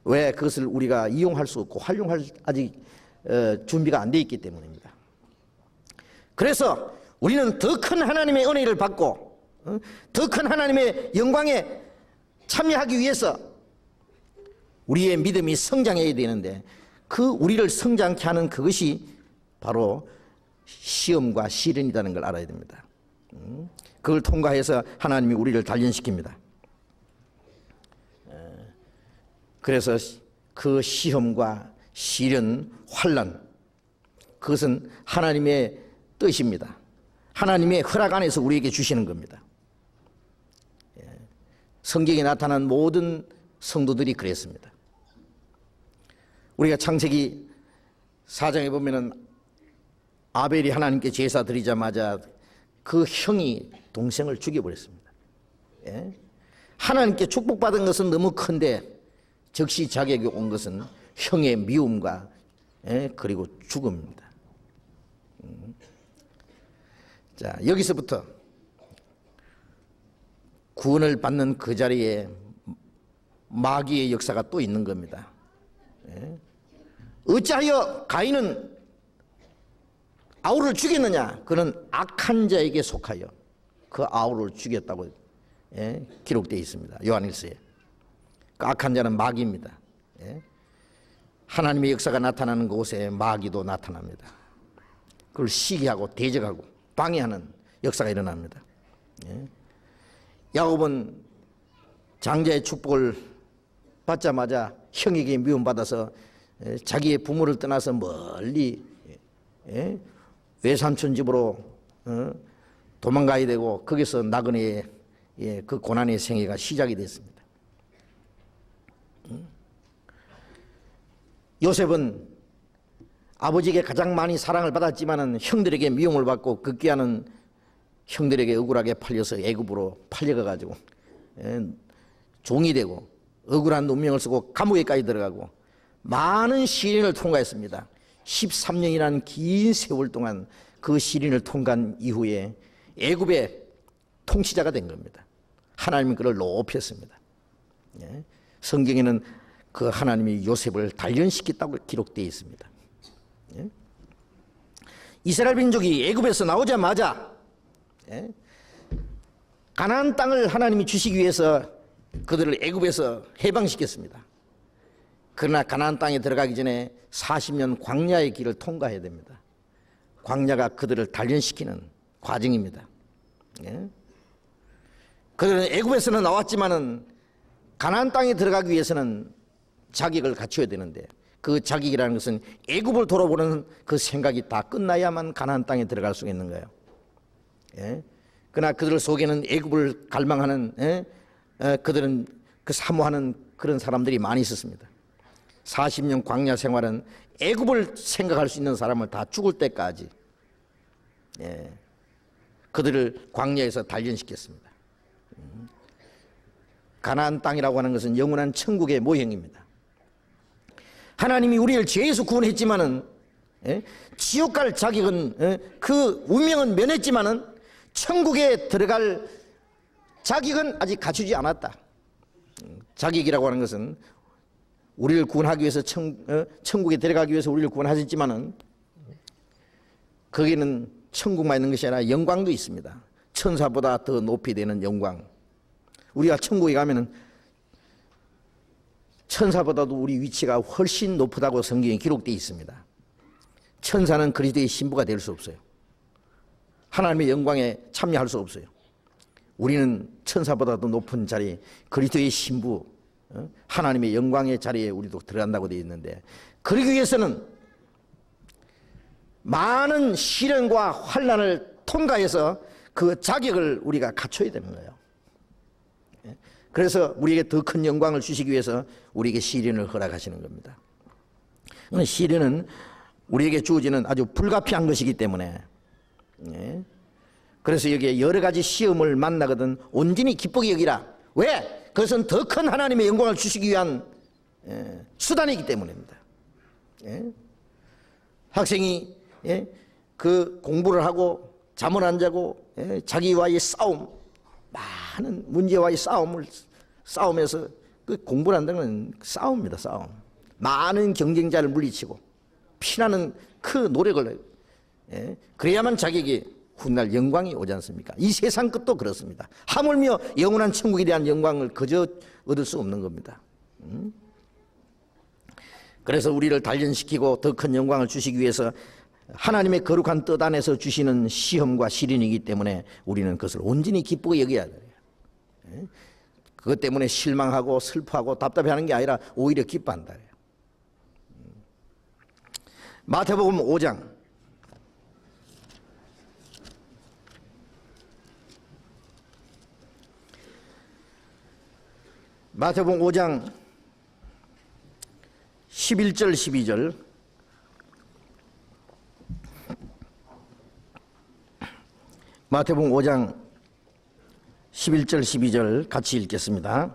왜? 그것을 우리가 이용할 수 없고 활용할 아직 준비가 안 돼 있기 때문입니다. 그래서 우리는 더 큰 하나님의 은혜를 받고 더 큰 하나님의 영광에 참여하기 위해서 우리의 믿음이 성장해야 되는데, 그 우리를 성장케 하는 그것이 바로 시험과 시련이라는 걸 알아야 됩니다. 그걸 통과해서 하나님이 우리를 단련시킵니다. 그래서 그 시험과 시련, 환난, 그것은 하나님의 뜻입니다. 하나님의 허락 안에서 우리에게 주시는 겁니다. 성경에 나타난 모든 성도들이 그랬습니다. 우리가 창세기 4장에 보면은 아벨이 하나님께 제사 드리자마자 그 형이 동생을 죽여버렸습니다. 하나님께 축복받은 것은 너무 큰데 즉시 자기에게 온 것은 형의 미움과 그리고 죽음입니다. 자, 여기서부터 구원을 받는 그 자리에 마귀의 역사가 또 있는 겁니다. 어찌하여 가인은 아울을 죽였느냐? 그는 악한 자에게 속하여 그 아울을 죽였다고 기록되어 있습니다. 요한일서에. 그 악한 자는 마귀입니다. 하나님의 역사가 나타나는 곳에 마귀도 나타납니다. 그걸 시기하고 대적하고 방해하는 역사가 일어납니다. 야곱은 장자의 축복을 받자마자 형에게 미움받아서 자기의 부모를 떠나서 멀리 외삼촌 집으로 도망가야 되고 거기서 나그네의 그 고난의 생애가 시작이 됐습니다. 요셉은 아버지에게 가장 많이 사랑을 받았지만은 형들에게 미움을 받고 극기하는 형들에게 억울하게 팔려서 애굽으로 팔려가가지고 종이 되고 억울한 운명을 쓰고 감옥에까지 들어가고 많은 시련을 통과했습니다. 13년이라는 긴 세월 동안 그 시련을 통과한 이후에 애굽의 통치자가 된 겁니다. 하나님이 그를 높였습니다. 성경에는 그 하나님이 요셉을 단련시켰다고 기록되어 있습니다. 이스라엘 민족이 애굽에서 나오자마자 가나안 땅을 하나님이 주시기 위해서 그들을 애굽에서 해방시켰습니다. 그러나 가나안 땅에 들어가기 전에 40년 광야의 길을 통과해야 됩니다. 광야가 그들을 단련시키는 과정입니다. 그들은 애굽에서는 나왔지만은 가나안 땅에 들어가기 위해서는 자격을 갖춰야 되는데 그 자격이라는 것은 애굽을 돌아보는 그 생각이 다 끝나야만 가나안 땅에 들어갈 수 있는 거예요. 그러나 그들 속에는 애굽을 갈망하는 그들은 그 사모하는 그런 사람들이 많이 있었습니다. 40년 광야 생활은 애굽을 생각할 수 있는 사람을 다 죽을 때까지 그들을 광야에서 단련시켰습니다. 가나안 땅이라고 하는 것은 영원한 천국의 모형입니다. 하나님이 우리를 죄에서 구원했지만은 지옥 갈 자격은 그 운명은 면했지만은 천국에 들어갈 자격은 아직 갖추지 않았다. 자격이라고 하는 것은 우리를 구원하기 위해서 천국에 들어가기 위해서 우리를 구원하셨지만은 거기는 천국만 있는 것이 아니라 영광도 있습니다. 천사보다 더 높이 되는 영광. 우리가 천국에 가면은 천사보다도 우리 위치가 훨씬 높다고 성경에 기록되어 있습니다. 천사는 그리스도의 신부가 될 수 없어요. 하나님의 영광에 참여할 수 없어요. 우리는 천사보다도 높은 자리, 그리스도의 신부, 하나님의 영광의 자리에 우리도 들어간다고 되어 있는데, 그러기 위해서는 많은 시련과 환난을 통과해서 그 자격을 우리가 갖춰야 되는 거예요. 그래서 우리에게 더 큰 영광을 주시기 위해서 우리에게 시련을 허락하시는 겁니다. 시련은 우리에게 주어지는 아주 불가피한 것이기 때문에, 그래서 여기에 여러 가지 시험을 만나거든 온전히 기쁘게 여기라. 왜? 그것은 더 큰 하나님의 영광을 주시기 위한 수단이기 때문입니다. 학생이 그 공부를 하고 잠을 안 자고 자기와의 싸움, 많은 문제와의 싸움에서 그 공부를 한다는 건 싸움입니다. 싸움. 많은 경쟁자를 물리치고 피나는 그 노력을 그래야만 자기에게 훗날 영광이 오지 않습니까? 이 세상 것도 그렇습니다. 하물며 영원한 천국에 대한 영광을 그저 얻을 수 없는 겁니다. 그래서 우리를 단련시키고 더 큰 영광을 주시기 위해서 하나님의 거룩한 뜻 안에서 주시는 시험과 시련이기 때문에 우리는 그것을 온전히 기쁘게 여겨야 돼요. 그것 때문에 실망하고 슬퍼하고 답답해하는 게 아니라 오히려 기뻐한다. 마태복음 5장 마태복음 5장 11절 12절 마태복음 5장 11절 12절 같이 읽겠습니다.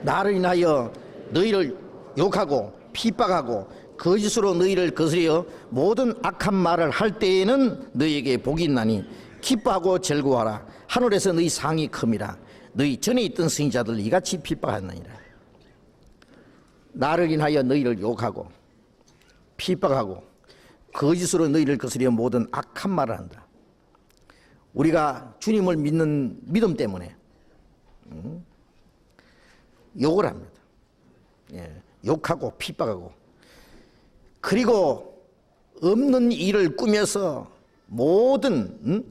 나를 인하여 너희를 욕하고 핍박하고 거짓으로 너희를 거스려 모든 악한 말을 할 때에는 너희에게 복이 있나니 기뻐하고 즐거워하라. 하늘에서 너희 상이 큼이라. 너희 전에 있던 선지자들 이같이 핍박하느니라. 나를 인하여 너희를 욕하고 핍박하고 거짓으로 너희를 거스려 모든 악한 말을 한다. 우리가 주님을 믿는 믿음 때문에 욕을 합니다. 욕하고 핍박하고, 그리고 없는 일을 꾸며서 모든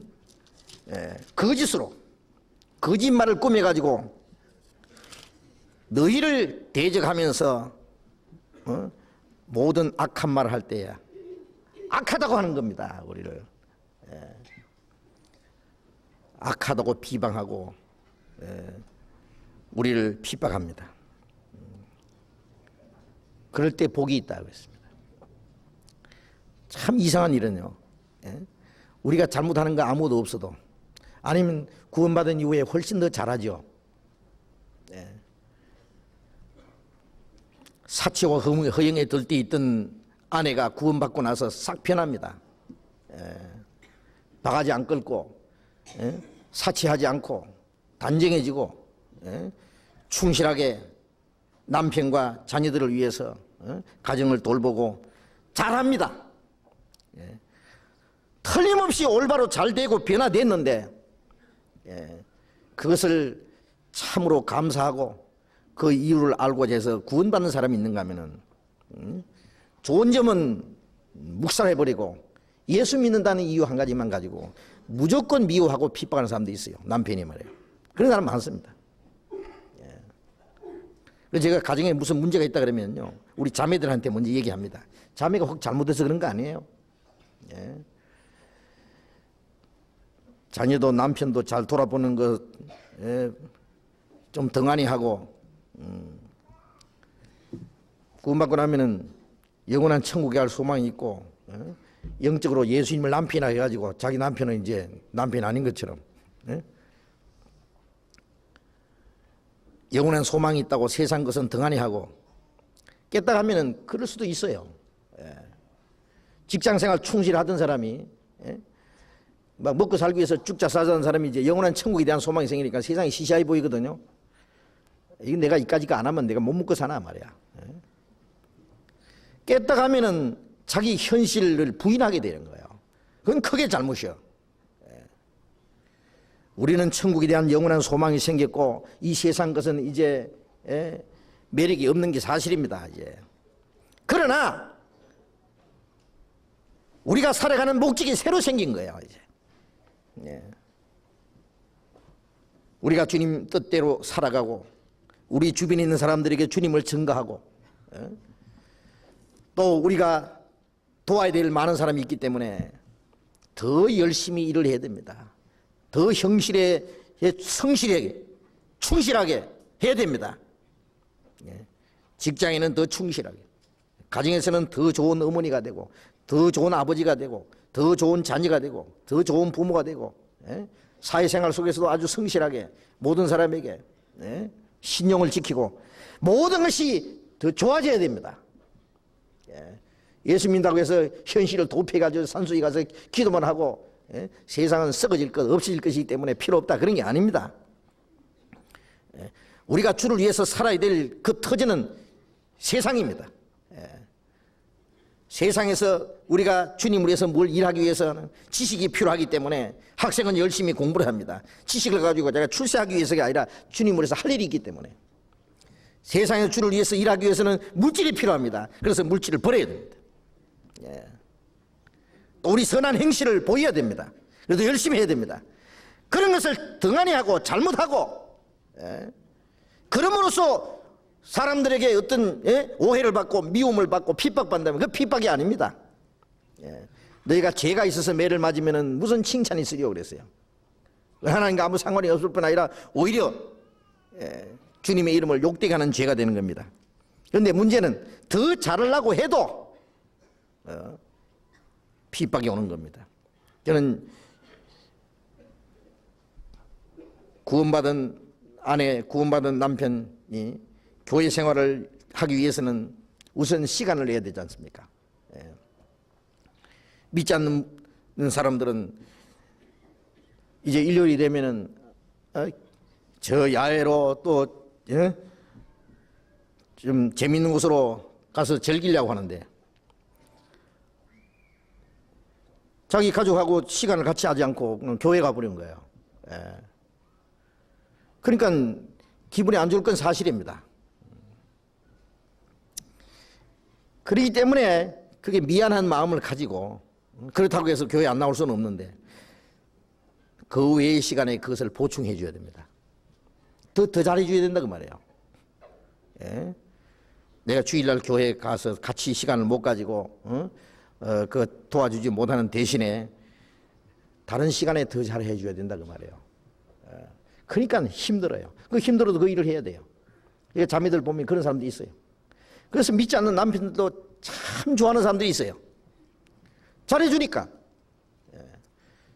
거짓으로 거짓말을 꾸며가지고 너희를 대적하면서 모든 악한 말을 할 때야 악하다고 하는 겁니다. 우리를 악하다고 비방하고 우리를 핍박합니다. 그럴 때 복이 있다고 했습니다. 참 이상한 일은요, 우리가 잘못하는 거 아무도 없어도, 아니면 구원받은 이후에 훨씬 더 잘하죠. 사치와 허영에 들때 있던 아내가 구원받고 나서 싹 변합니다. 바가지 안 끌고 사치하지 않고 단정해지고 충실하게 남편과 자녀들을 위해서 가정을 돌보고 잘합니다. 틀림없이 올바로 잘 되고 변화됐는데 그것을 참으로 감사하고 그 이유를 알고자 해서 구원받는 사람이 있는가 하면은 좋은 점은 묵살해버리고 예수 믿는다는 이유 한 가지만 가지고 무조건 미워하고 핍박하는 사람도 있어요. 남편이 말이에요. 그런 사람 많습니다. 그래서 제가 가정에 무슨 문제가 있다 그러면요, 우리 자매들한테 먼저 얘기합니다. 자매가 혹 잘못해서 그런 거 아니에요. 자녀도 남편도 잘 돌아보는 것 좀 등한히 하고 구원받고 나면은 영원한 천국에 갈 소망이 있고 영적으로 예수님을 남편이라 해가지고 자기 남편은 이제 남편 아닌 것처럼 영원한 소망이 있다고 세상 것은 등한히 하고 깼다 가면은 그럴 수도 있어요. 직장생활 충실하던 사람이 막 먹고 살기 위해서 죽자 싸자는 사람이 이제 영원한 천국에 대한 소망이 생기니까 세상이 시시하게 보이거든요. 이거 내가 이까지가 안 하면 내가 못 먹고 사나 말이야. 깼다 가면은 자기 현실을 부인하게 되는 거예요. 그건 크게 잘못이요. 우리는 천국에 대한 영원한 소망이 생겼고 이 세상 것은 이제 매력이 없는 게 사실입니다. 이제. 그러나 우리가 살아가는 목적이 새로 생긴 거예요. 이제. 우리가 주님 뜻대로 살아가고 우리 주변에 있는 사람들에게 주님을 증거하고 또 우리가 도와야 될 많은 사람이 있기 때문에 더 열심히 일을 해야 됩니다. 더 성실하게 충실하게 해야 됩니다. 직장에는 더 충실하게, 가정에서는 더 좋은 어머니가 되고 더 좋은 아버지가 되고 더 좋은 자녀가 되고 더 좋은 부모가 되고 사회생활 속에서도 아주 성실하게 모든 사람에게 신용을 지키고 모든 것이 더 좋아져야 됩니다. 예수 믿는다고 해서 현실을 도피해가지고 산소에 가서 기도만 하고 세상은 썩어질 것, 없어질 것이기 때문에 필요 없다, 그런 게 아닙니다. 우리가 주를 위해서 살아야 될 그 터전은 세상입니다. 세상에서 우리가 주님을 위해서 뭘 일하기 위해서는 지식이 필요하기 때문에 학생은 열심히 공부를 합니다. 지식을 가지고 제가 출세하기 위해서가 아니라 주님을 위해서 할 일이 있기 때문에 세상에서 주를 위해서 일하기 위해서는 물질이 필요합니다. 그래서 물질을 버려야 됩니다. 또 우리 선한 행실을 보여야 됩니다. 그래도 열심히 해야 됩니다. 그런 것을 등한히 하고 잘못하고 그럼으로써 사람들에게 어떤 오해를 받고 미움을 받고 핍박받는다면 그 핍박이 아닙니다. 너희가 죄가 있어서 매를 맞으면 무슨 칭찬이 있으리요 그랬어요. 하나님과 아무 상관이 없을 뿐 아니라 오히려 주님의 이름을 욕되게 하는 죄가 되는 겁니다. 그런데 문제는 더 잘하려고 해도 핍박이 오는 겁니다. 저는 구원받은 아내, 구원받은 남편이 교회 생활을 하기 위해서는 우선 시간을 내야 되지 않습니까? 믿지 않는 사람들은 이제 일요일이 되면은 저 야외로 또 좀 재밌는 곳으로 가서 즐기려고 하는데 자기 가족하고 시간을 같이 하지 않고 그냥 교회 가버린 거예요. 그러니까 기분이 안 좋을 건 사실입니다. 그렇기 때문에 그게 미안한 마음을 가지고 그렇다고 해서 교회 안 나올 수는 없는데 그 외의 시간에 그것을 보충해 줘야 됩니다. 더 잘해 줘야 된다 그 말이에요. 내가 주일날 교회 가서 같이 시간을 못 가지고 그 도와주지 못하는 대신에 다른 시간에 더 잘 해줘야 된다 그 말이에요. 그러니까 힘들어요. 그 힘들어도 그 일을 해야 돼요. 자매들 보면 그런 사람들이 있어요. 그래서 믿지 않는 남편들도 참 좋아하는 사람들이 있어요. 잘해주니까.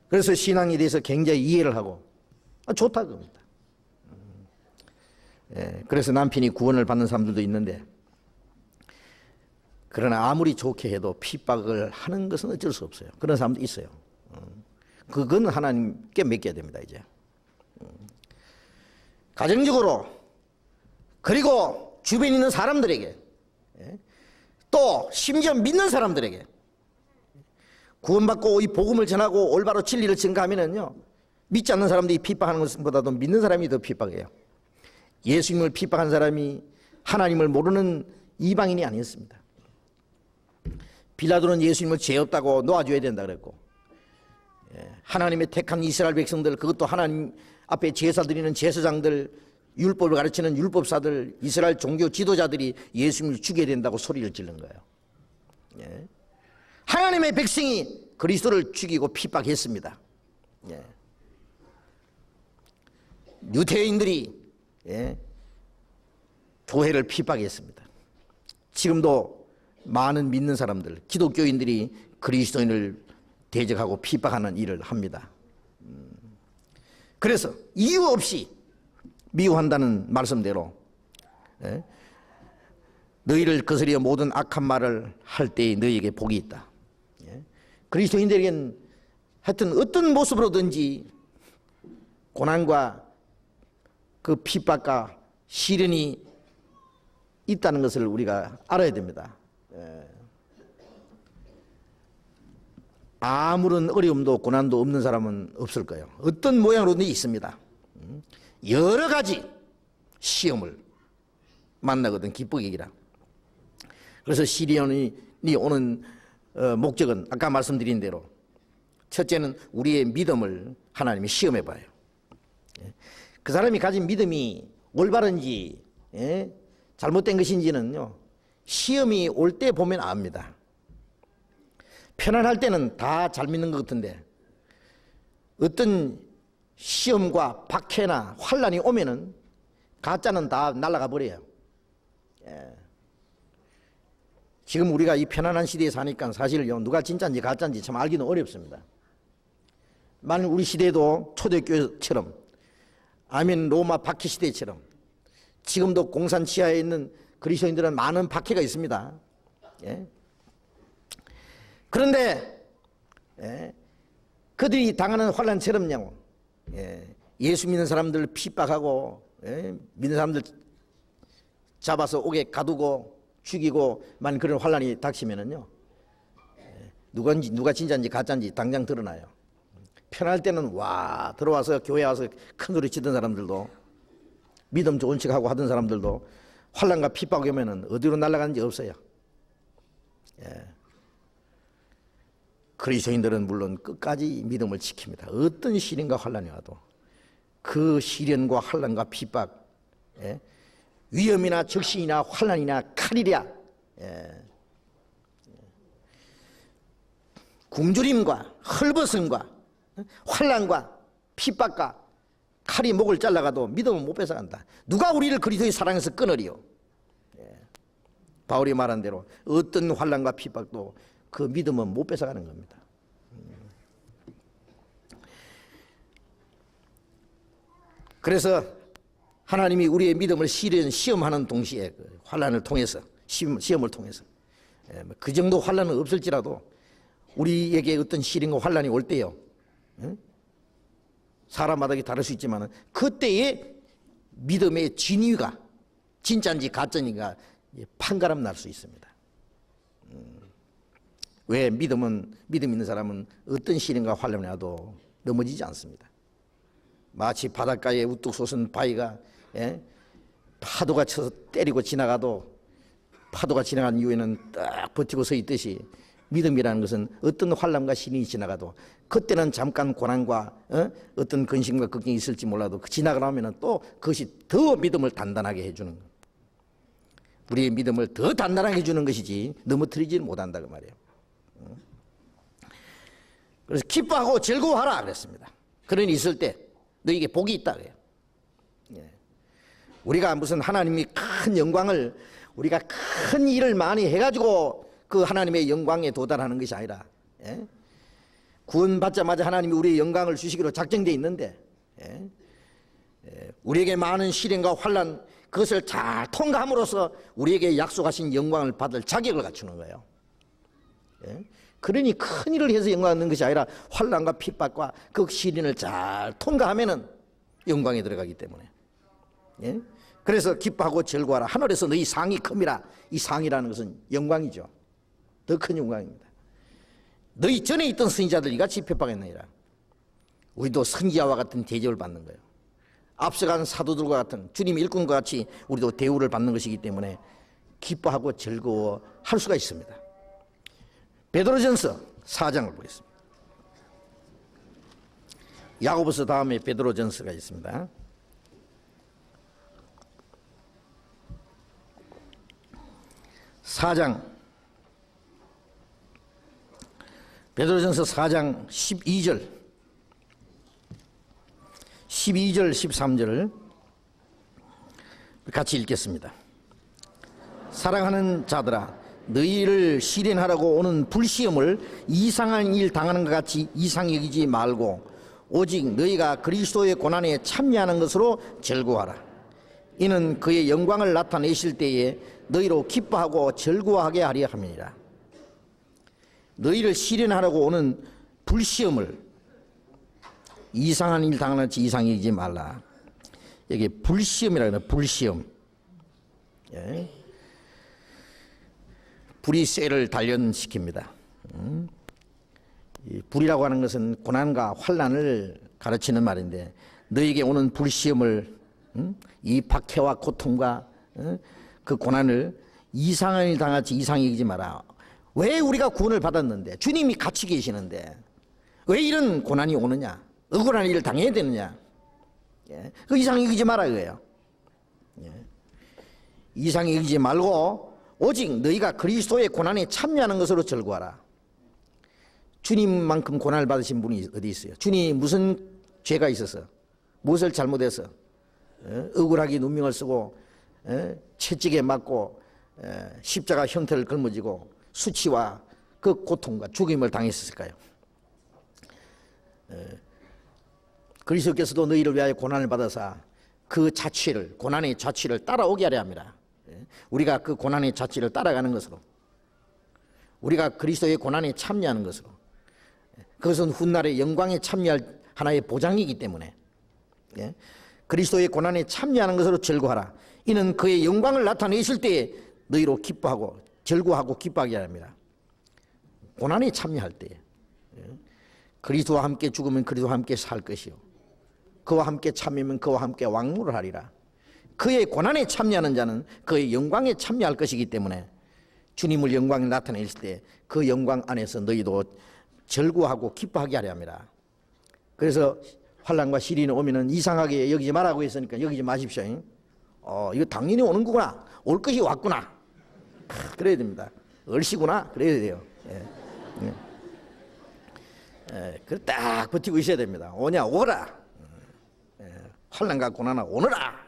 그래서 신앙에 대해서 굉장히 이해를 하고 좋다 그겁니다. 그래서 남편이 구원을 받는 사람들도 있는데, 그러나 아무리 좋게 해도 핍박을 하는 것은 어쩔 수 없어요. 그런 사람도 있어요. 그건 하나님께 맡겨야 됩니다. 이제 가정적으로, 그리고 주변에 있는 사람들에게, 또 심지어 믿는 사람들에게 구원받고 이 복음을 전하고 올바로 진리를 증거하면은요, 믿지 않는 사람들이 핍박하는 것보다도 믿는 사람이 더 핍박해요. 예수님을 핍박한 사람이 하나님을 모르는 이방인이 아니었습니다. 빌라도는 예수님을 죄 없다고 놓아줘야 된다 그랬고, 하나님의 택한 이스라엘 백성들, 그것도 하나님 앞에 제사 드리는 제사장들, 율법을 가르치는 율법사들, 이스라엘 종교 지도자들이 예수님을 죽여야 된다고 소리를 지른 거예요. 하나님의 백성이 그리스도를 죽이고 핍박했습니다. 유대인들이 교회를 핍박했습니다. 지금도 많은 믿는 사람들, 기독교인들이 그리스도인을 대적하고 핍박하는 일을 합니다. 그래서 이유 없이 미워한다는 말씀대로 너희를 거스려 모든 악한 말을 할 때에 너희에게 복이 있다. 그리스도인들에겐 하여튼 어떤 모습으로든지 고난과 그 핍박과 시련이 있다는 것을 우리가 알아야 됩니다. 아무런 어려움도 고난도 없는 사람은 없을 거예요. 어떤 모양으로든 있습니다. 여러 가지 시험을 만나거든, 기쁘기라. 그래서 시련이 오는 목적은 아까 말씀드린 대로, 첫째는 우리의 믿음을 하나님이 시험해 봐요. 그 사람이 가진 믿음이 올바른지 잘못된 것인지는요, 시험이 올 때 보면 압니다. 편안할 때는 다 잘 믿는 것 같은데, 어떤 시험과 박해나 환난이 오면은 가짜는 다 날아가 버려요. 지금 우리가 이 편안한 시대에 사니까 사실요, 누가 진짜인지 가짜인지 참 알기는 어렵습니다. 만일 우리 시대도 초대교회처럼, 아니면 로마 박해 시대처럼 지금도 공산 지하에 있는 그리스도인들은 많은 박해가 있습니다. 그런데 그들이 당하는 환난처럼요, 예수 믿는 사람들 핍박하고, 믿는 사람들 잡아서 옥에 가두고 죽이고 만 그런 환난이 닥치면은요, 누가 진짜인지 가짜인지 당장 드러나요. 편할 때는 와 들어와서 교회 와서 큰 소리 치던 사람들도, 믿음 좋은 척하고 하던 사람들도 환난과 핍박이 오면은 어디로 날아가는지 없어요. 그리스도인들은 물론 끝까지 믿음을 지킵니다. 어떤 시련과 환난이 와도 그 시련과 환난과 핍박, 위험이나 적신이나 환난이나 칼이랴, 굶주림과 헐벗음과 환난과 핍박과 칼이 목을 잘라가도 믿음은 못 뺏어간다. 누가 우리를 그리스도의 사랑에서 끊으리요? 바울이 말한 대로 어떤 환난과 핍박도 그 믿음은 못 뺏어가는 겁니다. 그래서 하나님이 우리의 믿음을 시험하는 동시에 환난을 통해서, 시험을 통해서, 그 정도 환난은 없을지라도 우리에게 어떤 시련과 환난이 올 때요, 사람마다 다를 수 있지만 그때의 믿음의 진위가 진짜인지 가짜인지가 판가름 날 수 있습니다. 왜 믿음 있는 사람은 어떤 시련과 환난이 와도 넘어지지 않습니다. 마치 바닷가에 우뚝 솟은 바위가 파도가 쳐서 때리고 지나가도 파도가 지나간 이후에는 딱 버티고 서 있듯이, 믿음이라는 것은 어떤 환난과 시련이 지나가도 그때는 잠깐 고난과 어떤 근심과 걱정이 있을지 몰라도 지나가면 또 그것이 더 믿음을 단단하게 해주는 것. 우리의 믿음을 더 단단하게 해주는 것이지 넘어뜨리지 못한다 그 말이에요. 그래서 기뻐하고 즐거워하라 그랬습니다. 그런 일이 있을 때 너에게 복이 있다 그래요. 우리가 무슨 하나님이 큰 영광을, 우리가 큰 일을 많이 해가지고 그 하나님의 영광에 도달하는 것이 아니라, 구원받자마자 하나님이 우리의 영광을 주시기로 작정되어 있는데, 우리에게 많은 시련과 환난, 그것을 잘 통과함으로써 우리에게 약속하신 영광을 받을 자격을 갖추는 거예요. 그러니 큰 일을 해서 영광 얻는 것이 아니라 환난과 핍박과 그 시련을 잘 통과하면은 영광에 들어가기 때문에. 그래서 기뻐하고 즐거워하라. 하늘에서 너희 상이 큼이라. 이 상이라는 것은 영광이죠. 더 큰 영광입니다. 너희 전에 있던 선지자들 이같이 핍박했느니라. 우리도 선지자와 같은 대접을 받는 거예요. 앞서간 사도들과 같은 주님 일꾼과 같이 우리도 대우를 받는 것이기 때문에 기뻐하고 즐거워할 수가 있습니다. 베드로전서 4장을 보겠습니다. 야고보서 다음에 베드로전서가 있습니다. 베드로전서 4장 12절 13절을 같이 읽겠습니다. 사랑하는 자들아, 너희를 시련하라고 오는 불시험을 이상한 일 당하는 것 같이 이상히 여기지 말고 오직 너희가 그리스도의 고난에 참여하는 것으로 즐거워하라. 이는 그의 영광을 나타내실 때에 너희로 기뻐하고 즐거워하게 하려 함이니라. 너희를 시련하라고 오는 불시험을 이상한 일 당하는 것 같이 이상히 여기지 말라. 여기 불시험이라고 해요. 불시험. 불이 쇠를 단련시킵니다. 이 불이라고 하는 것은 고난과 환난을 가르치는 말인데, 너에게 오는 불시험을, 이 박해와 고통과 그 고난을 이상한 일 당하지 이상히 여기지 마라. 왜 우리가 구원을 받았는데, 주님이 같이 계시는데 왜 이런 고난이 오느냐, 억울한 일을 당해야 되느냐, 그 이상히 여기지 마라 그거예요. 이상히 여기지 말고 오직 너희가 그리스도의 고난에 참여하는 것으로 즐거워하라. 주님만큼 고난을 받으신 분이 어디 있어요? 주님이 무슨 죄가 있어서, 무엇을 잘못해서 억울하게 눈명을 쓰고 채찍에 맞고 십자가 형태를 걸머지고 수치와 그 고통과 죽임을 당했을까요? 그리스도께서도 너희를 위하여 고난을 받아서 그 자취를, 고난의 자취를 따라오게 하려 합니다. 우리가 그 고난의 자취를 따라가는 것으로, 우리가 그리스도의 고난에 참여하는 것으로, 그것은 훗날의 영광에 참여할 하나의 보장이기 때문에 그리스도의 고난에 참여하는 것으로 즐거워하라. 이는 그의 영광을 나타내실 때에 너희로 기뻐하고 즐거워하고 기뻐하게 합니다. 고난에 참여할 때에 그리스도와 함께 죽으면 그리스도와 함께 살 것이요, 그와 함께 참여하면 그와 함께 왕노를 하리라. 그의 고난에 참여하는 자는 그의 영광에 참여할 것이기 때문에 주님을 영광에 나타내실 때 그 영광 안에서 너희도 즐거워하고 기뻐하게 하려 합니다. 그래서 환난과 시련이 오면은 이상하게 여기지 말라고 했으니까 여기지 마십시오. 이거 당연히 오는구나, 올 것이 왔구나, 그래야 됩니다. 얼씨구나 그래야 돼요. 그래 딱 버티고 있어야 됩니다. 오냐 오라. 환난과 고난아 오너라.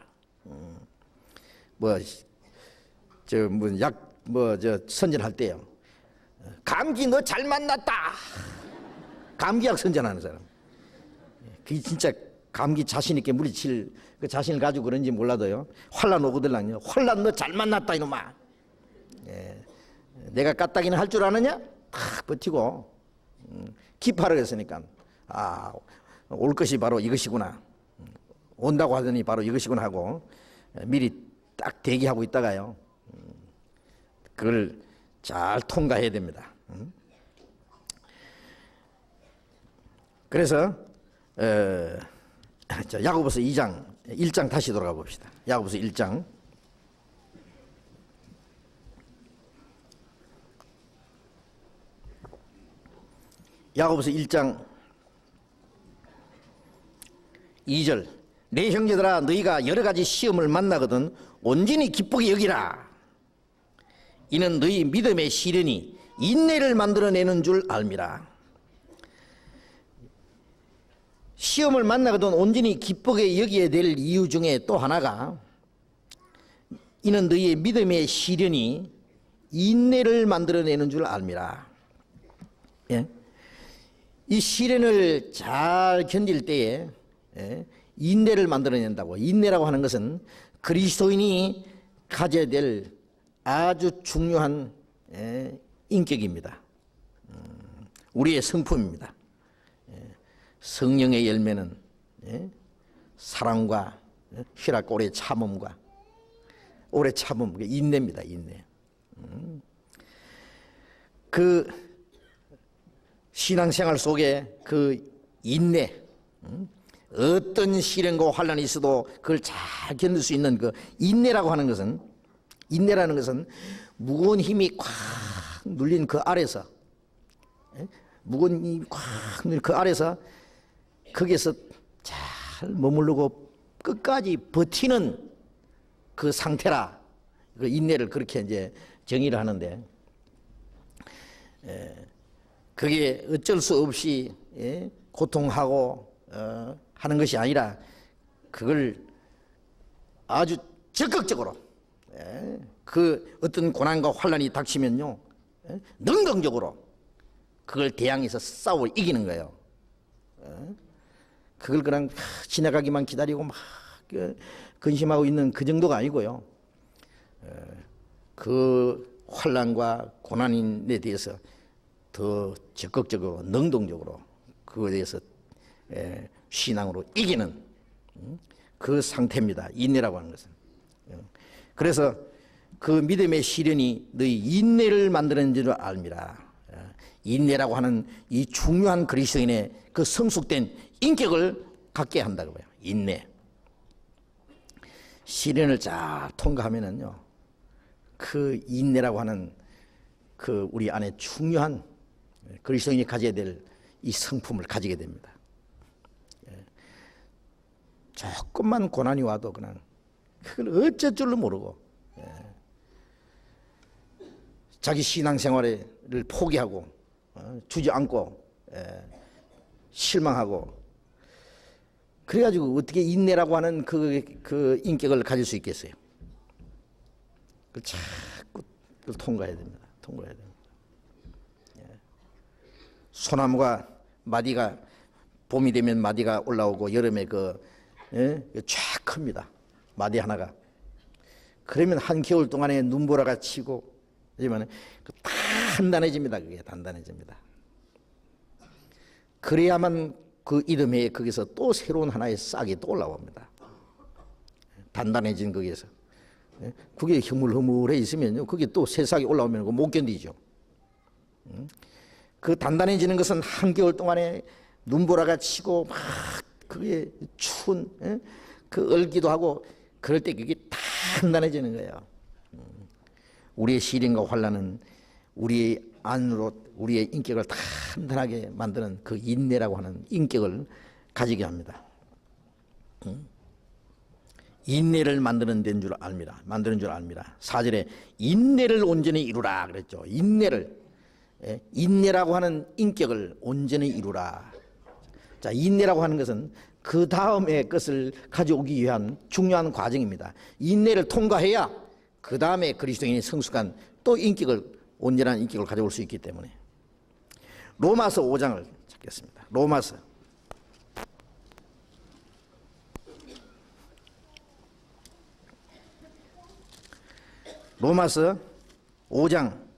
선전할 때요, 감기 너 잘 만났다. 감기약 선전하는 사람, 그게 진짜 감기 자신 있게 물리칠 그 자신을 가지고 그런지 몰라도요, 환난 오거들랑요, 환난 너 잘 만났다 이놈아. 내가 까딱이는 할 줄 아느냐? 탁 버티고 기뻐하라고 했으니까, 올 것이 바로 이것이구나, 온다고 하더니 바로 이것이구나 하고 미리 딱 대기하고 있다가요, 그걸 잘 통과해야 됩니다. 그래서 야고보서 1장 다시 돌아가 봅시다. 야고보서 1장 야고보서 1장 2절, 내 형제들아 너희가 여러 가지 시험을 만나거든 온전히 기쁘게 여기라. 이는 너희 믿음의 시련이 인내를 만들어내는 줄 알미라. 시험을 만나거든 온전히 기쁘게 여기에 될 이유 중에 또 하나가, 이는 너희의 믿음의 시련이 인내를 만들어내는 줄 알미라. 예? 이 시련을 잘 견딜 때에 인내를 만들어낸다고. 인내라고 하는 것은 그리스도인이 가져야 될 아주 중요한 인격입니다. 우리의 성품입니다. 성령의 열매는 사랑과 희락과 오래 참음과 오래 참음, 인내입니다. 인내. 그 신앙생활 속에 그 인내, 어떤 시련과 환난이 있어도 그걸 잘 견딜 수 있는 그 인내라는 것은 무거운 힘이 꽉 눌린 그 아래서, 무거운 힘이 꽉 눌린 그 아래서 거기에서 잘 머무르고 끝까지 버티는 그 상태라, 그 인내를 그렇게 이제 정의를 하는데, 그게 어쩔 수 없이 고통하고 하는 것이 아니라, 그걸 아주 적극적으로 그 어떤 고난과 환난이 닥치면요, 능동적으로 그걸 대항해서 싸워 이기는 거예요. 그걸 그냥 지나가기만 기다리고 막 근심하고 있는 그 정도가 아니고요, 그 환난과 고난에 대해서 더 적극적으로 능동적으로 그거에 대해서 신앙으로 이기는 그 상태입니다. 인내라고 하는 것은. 그래서 그 믿음의 시련이 너희 인내를 만드는 줄 알미라. 인내라고 하는 이 중요한 그리스도인의 그 성숙된 인격을 갖게 한다고요. 인내. 시련을 잘 통과하면은요, 그 인내라고 하는 그 우리 안에 중요한 그리스도인이 가져야 될 이 성품을 가지게 됩니다. 조금만 고난이 와도 그냥 그걸 어쩔 줄로 모르고 자기 신앙생활을 포기하고 주저앉고 실망하고, 그래가지고 어떻게 인내라고 하는 그 인격을 가질 수 있겠어요? 그걸 자꾸 통과해야 됩니다. 통과해야 됩니다. 소나무가 마디가 봄이 되면 마디가 올라오고 여름에 쫙 큽니다. 마디 하나가. 그러면 한겨울 동안에 눈보라가 치고 하지만 단단해집니다. 그게 단단해집니다. 그래야만 그 이듬해에 거기서 또 새로운 하나의 싹이 또 올라옵니다. 단단해진 거기에서. 그게 흐물흐물해 있으면요, 그게 또 새 싹이 올라오면 그거 못 견디죠. 그 단단해지는 것은 한겨울 동안에 눈보라가 치고 막 그게 추운 그 얼기도 하고 그럴 때 그게 단단해지는 거예요. 우리의 시련과 환난은 우리의 안으로 우리의 인격을 단단하게 만드는 그 인내라고 하는 인격을 가지게 합니다. 인내를 만드는 데인 줄 알미라. 만드는 줄 알미라. 4절에 인내를 온전히 이루라 그랬죠. 인내라고 하는 인격을 온전히 이루라. 자, 인내라고 하는 것은 그 다음의 것을 가져오기 위한 중요한 과정입니다. 인내를 통과해야 그 다음에 그리스도인이 성숙한 또 인격을, 온전한 인격을 가져올 수 있기 때문에. 로마서 5장을 찾겠습니다. 로마서 5장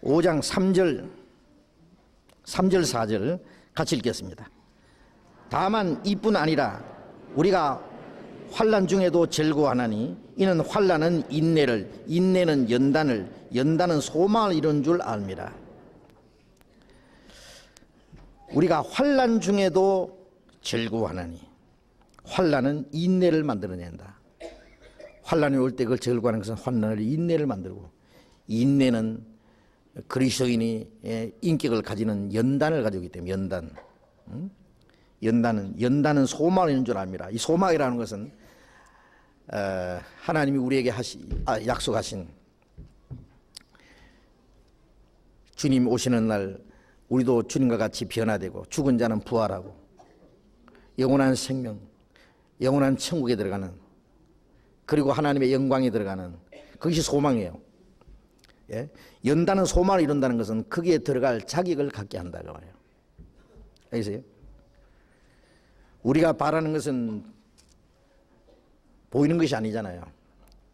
5장 3절 4절 같이 읽겠습니다. 다만 이뿐 아니라 우리가 환난 중에도 즐거워하나니 이는 환난은 인내를, 인내는 연단을, 연단은 소망을 이룬 줄 압니다. 우리가 환난 중에도 즐거워하나니, 환난은 인내를 만들어낸다. 환난이 올 때 그걸 즐거워하는 것은 환난을, 인내를 만들고, 인내는 그리스도인이 인격을 가지는 연단을 가지고 있기 때문에 연단은 소망을 있는 줄 압니다. 이 소망이라는 것은 하나님이 우리에게 약속하신 주님 오시는 날 우리도 주님과 같이 변화되고 죽은 자는 부활하고 영원한 생명, 영원한 천국에 들어가는, 그리고 하나님의 영광에 들어가는, 그것이 소망이에요. 예? 연다는 소망을 이룬다는 것은 거기에 들어갈 자격을 갖게 한다고 말해요. 알겠어요? 우리가 바라는 것은 보이는 것이 아니잖아요.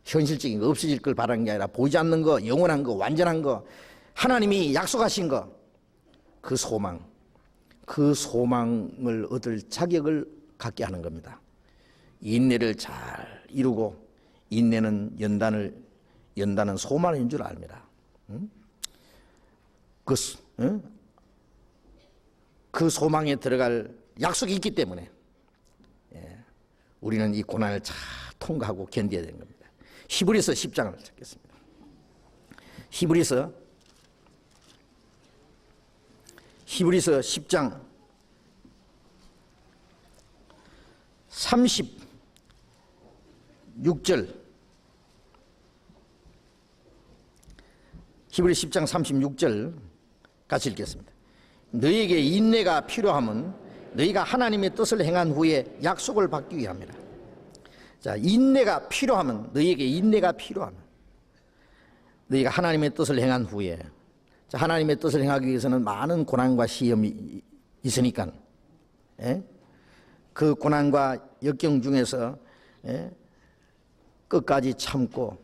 현실적인 거, 없어질 걸 바라는 게 아니라 보이지 않는 거, 영원한 거, 완전한 거, 하나님이 약속하신 거, 그 소망, 그 소망을 얻을 자격을 갖게 하는 겁니다. 인내를 잘 이루고, 인내는 연다는 소망인 줄 압니다. 그 소망에 들어갈 약속이 있기 때문에 우리는 이 고난을 잘 통과하고 견뎌야 되는 겁니다. 히브리서 10장을 찾겠습니다. 히브리서 10장 36절, 히브리 10장 36절 같이 읽겠습니다. 너희에게 인내가 필요함은 너희가 하나님의 뜻을 행한 후에 약속을 받기 위함이라. 자, 인내가 필요하면, 너희에게 인내가 필요하면 너희가 하나님의 뜻을 행한 후에, 자, 하나님의 뜻을 행하기 위해서는 많은 고난과 시험이 있으니까 그 고난과 역경 중에서 끝까지 참고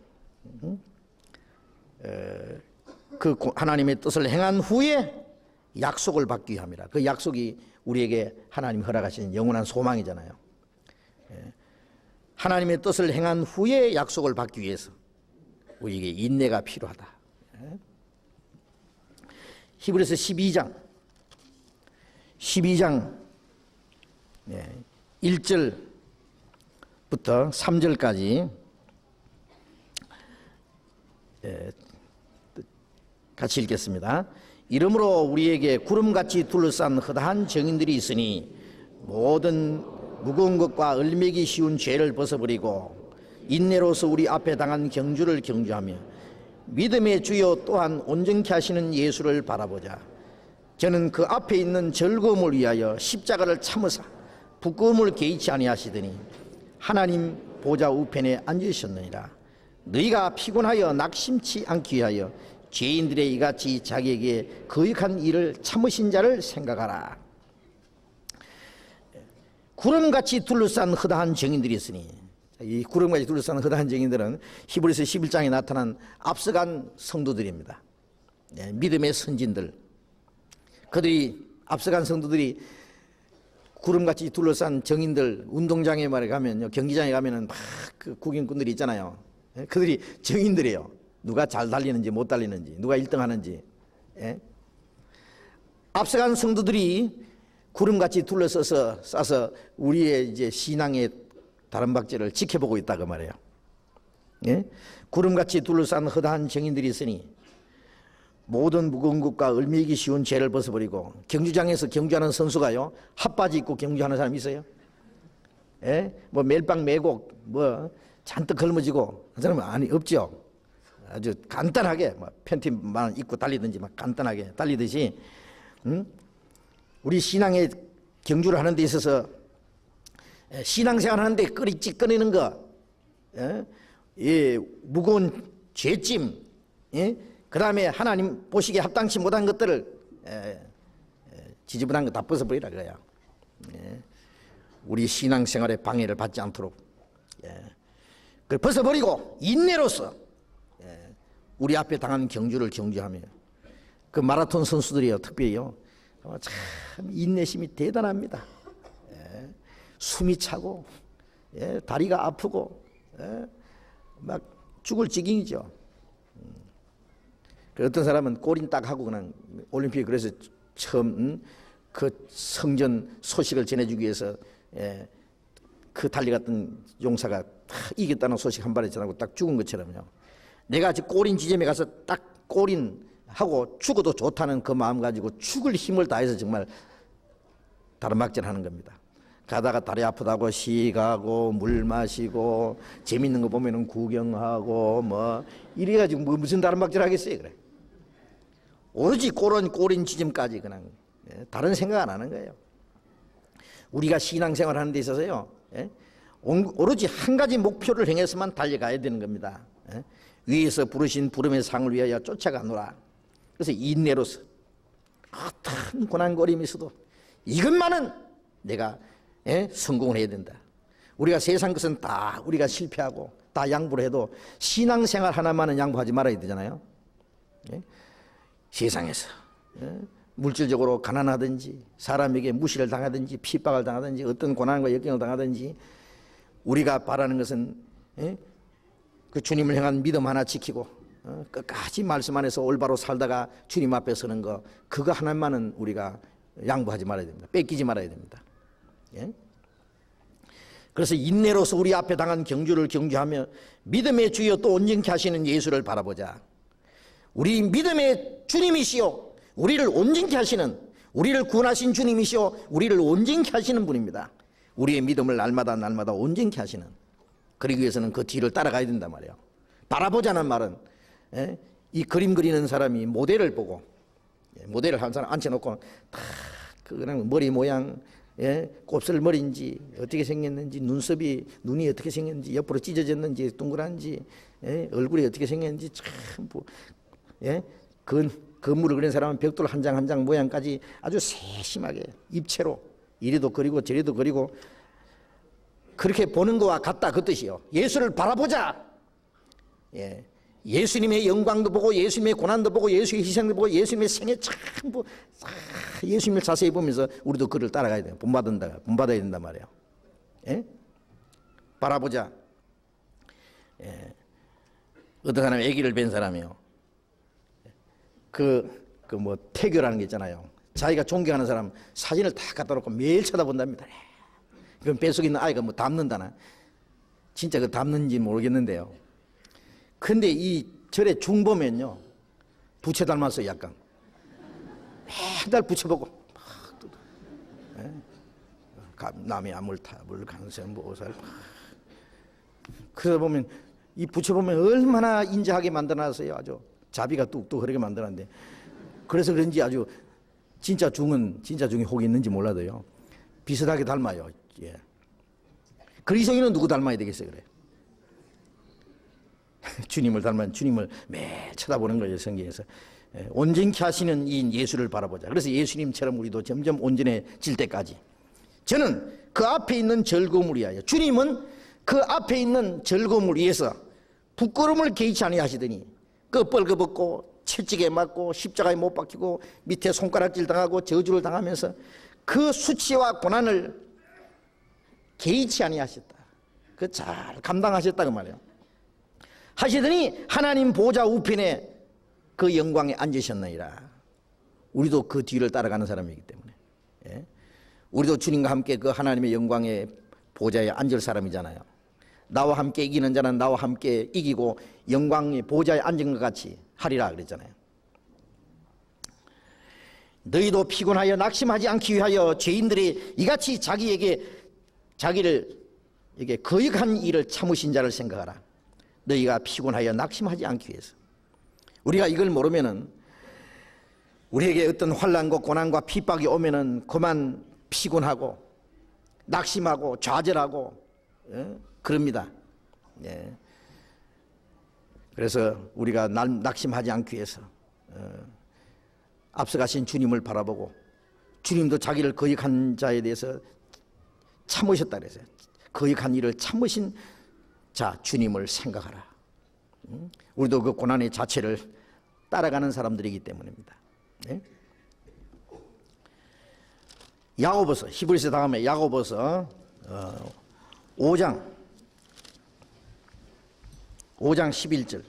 그 하나님의 뜻을 행한 후에 약속을 받기 위함이라. 그 약속이 우리에게 하나님이 허락하신 영원한 소망이잖아요. 하나님의 뜻을 행한 후에 약속을 받기 위해서 우리에게 인내가 필요하다. 히브리서 12장 1절부터 3절까지 같이 읽겠습니다. 이러므로 우리에게 구름같이 둘러싼 허다한 정인들이 있으니 모든 무거운 것과 얼매기 쉬운 죄를 벗어버리고 인내로서 우리 앞에 당한 경주를 경주하며 믿음의 주여 또한 온전케 하시는 예수를 바라보자. 저는 그 앞에 있는 즐거움을 위하여 십자가를 참으사 부끄러움을 개의치 아니하시더니 하나님 보좌 우편에 앉으셨느니라. 너희가 피곤하여 낙심치 않기 위하여 죄인들의 이같이 자기에게 거역한 일을 참으신 자를 생각하라. 구름같이 둘러싼 허다한 정인들이 있으니, 이 구름같이 둘러싼 허다한 정인들은 히브리서 11장에 나타난 앞서간 성도들입니다. 믿음의 선진들, 그들이 앞서간 성도들이 구름같이 둘러싼 정인들, 운동장에 말에 가면, 경기장에 가면은 막 그 구경꾼들이 있잖아요. 그들이 정인들이에요. 누가 잘 달리는지 못 달리는지, 누가 1등 하는지. 앞서간 성도들이 구름같이 둘러서서 싸서 우리의 이제 신앙의 다른 박제를 지켜보고 있다 그 말이에요. 구름같이 둘러싼 허다한 정인들이 있으니 모든 무거운 것과 얼매기 쉬운 죄를 벗어버리고, 경주장에서 경주하는 선수가요, 핫바지 입고 경주하는 사람 있어요? 뭐 멜빵 매고 뭐 잔뜩 걸머지고 그 사람은 아니 없죠. 아주 간단하게 뭐 팬티만 입고 달리든지 막 간단하게 달리듯이, 우리 신앙의 경주를 하는 데 있어서 신앙생활 하는데 찌꺼내는 거, 무거운 죄짐, 그 다음에 하나님 보시기에 합당치 못한 것들을 지지분한 거 다 벗어버리라 그래요. 우리 신앙생활에 방해를 받지 않도록 그걸 벗어버리고 인내로서 우리 앞에 당한 경주를 경주하며, 그 마라톤 선수들이요, 특별히요, 참 인내심이 대단합니다. 숨이 차고 다리가 아프고 막 죽을 지경이죠. 어떤 사람은 골인 딱 하고 그냥 올림픽에, 그래서 처음 그 성전 소식을 전해주기 위해서 그 달려갔던 용사가 이겼다는 소식 한 발에 전하고 딱 죽은 것처럼요. 내가 아직 골인 지점에 가서 딱 골인 하고 죽어도 좋다는 그 마음 가지고 죽을 힘을 다해서 정말 다른 막질 하는 겁니다. 가다가 다리 아프다고 시가고 물 마시고 재밌는 거 보면은 구경하고 뭐 이래가지고 뭐 무슨 다른 박질 하겠어요. 그래. 오로지 꼬린 지점까지 그냥 다른 생각 안 하는 거예요. 우리가 신앙생활 하는 데 있어서요, 오로지 한 가지 목표를 향해서만 달려가야 되는 겁니다. 위에서 부르신 부름의 상을 위하여 쫓아가노라. 그래서 인내로서 어떤 고난거림이 있어도 이것만은 내가 성공을 해야 된다. 우리가 세상 것은 다 우리가 실패하고 다 양보를 해도 신앙생활 하나만은 양보하지 말아야 되잖아요. 세상에서 물질적으로 가난하든지 사람에게 무시를 당하든지 핍박을 당하든지 어떤 고난과 역경을 당하든지 우리가 바라는 것은 그 주님을 향한 믿음 하나 지키고 끝까지 말씀 안에서 올바로 살다가 주님 앞에 서는 거, 그거 하나만은 우리가 양보하지 말아야 됩니다. 뺏기지 말아야 됩니다. 그래서 인내로서 우리 앞에 당한 경주를 경주하며 믿음의 주여 또 온전케 하시는 예수를 바라보자. 우리 믿음의 주님이시오, 우리를 온전케 하시는, 우리를 구원하신 주님이시오, 우리를 온전케 하시는 분입니다. 우리의 믿음을 날마다 온전케 하시는, 그러기 위해서는 그 뒤를 따라가야 된단 말이에요. 바라보자는 말은 이 그림 그리는 사람이 모델을 보고, 모델을 한 사람 앉혀놓고 다 그냥 머리 모양, 곱슬머리인지 어떻게 생겼는지, 눈이 어떻게 생겼는지, 옆으로 찢어졌는지 동그란지, 얼굴이 어떻게 생겼는지 참 건물을 그린 사람은 벽돌 한 장 한 장 모양까지 아주 세심하게 입체로 이리도 그리고 저리도 그리고 그렇게 보는 것과 같다, 그 뜻이요. 예수를 바라보자. 예수님의 영광도 보고 예수님의 고난도 보고 예수의 희생도 보고 예수님의 생애 참 예수님을 자세히 보면서 우리도 그를 따라가야 돼요. 본받아야 된단 말이에요. 바라보자. 어떤 사람이 아기를 뵌 사람이요. 태교라는 게 있잖아요. 자기가 존경하는 사람 사진을 다 갖다 놓고 매일 쳐다본답니다. 그럼 뱃속에 있는 아이가 뭐 닮는다나. 진짜 그 닮는지 모르겠는데요. 근데 이 절에 중보면요, 부채 닮았어요. 약간 매달 부채보고 남의 아물탑을 강세 모살. 그러다 보면 이 부채 보면 얼마나 인자하게 만들어놨어요. 아주 자비가 뚝뚝 흐르게 만들었는데, 그래서 그런지 아주 진짜 중이 혹이 있는지 몰라도요, 비슷하게 닮아요. 그리스도인은 누구 닮아야 되겠어요? 그래. 주님을 닮은, 주님을 매 쳐다보는 거예요. 성경에서 온전케 하시는 이 위예수를 바라보자. 그래서 예수님처럼 우리도 점점 온전해질 때까지 저는 그 앞에 있는 즐거움을 위하여, 주님은 그 앞에 있는 즐거움을 위해서 부끄러움을 개의치 아니하시더니 그 뻘거벗고 채찍에 맞고 십자가에 못 박히고 밑에 손가락질 당하고 저주를 당하면서 그 수치와 고난을 개의치 아니하셨다. 그 잘 감당하셨다 그 말이에요. 하시더니 하나님 보좌 우편에 그 영광에 앉으셨느니라. 우리도 그 뒤를 따라가는 사람이기 때문에, 우리도 주님과 함께 그 하나님의 영광의 보좌에 앉을 사람이잖아요. 나와 함께 이기는 자는 나와 함께 이기고 영광의 보좌에 앉은 것 같이 하리라 그랬잖아요. 너희도 피곤하여 낙심하지 않기 위하여 죄인들이 이같이 자기를 거역한 일을 참으신 자를 생각하라. 너희가 피곤하여 낙심하지 않기 위해서. 우리가 이걸 모르면은 우리에게 어떤 환난과 고난과 핍박이 오면은 그만 피곤하고 낙심하고 좌절하고 그럽니다. 그래서 우리가 낙심하지 않기 위해서 앞서가신 주님을 바라보고, 주님도 자기를 거역한 자에 대해서 참으셨다 그랬어요. 거역한 일을 참으신 자 주님을 생각하라. 우리도 그 고난의 자체를 따라가는 사람들이기 때문입니다. 야고보서, 히브리서 다음에 야고보서 5장 11절.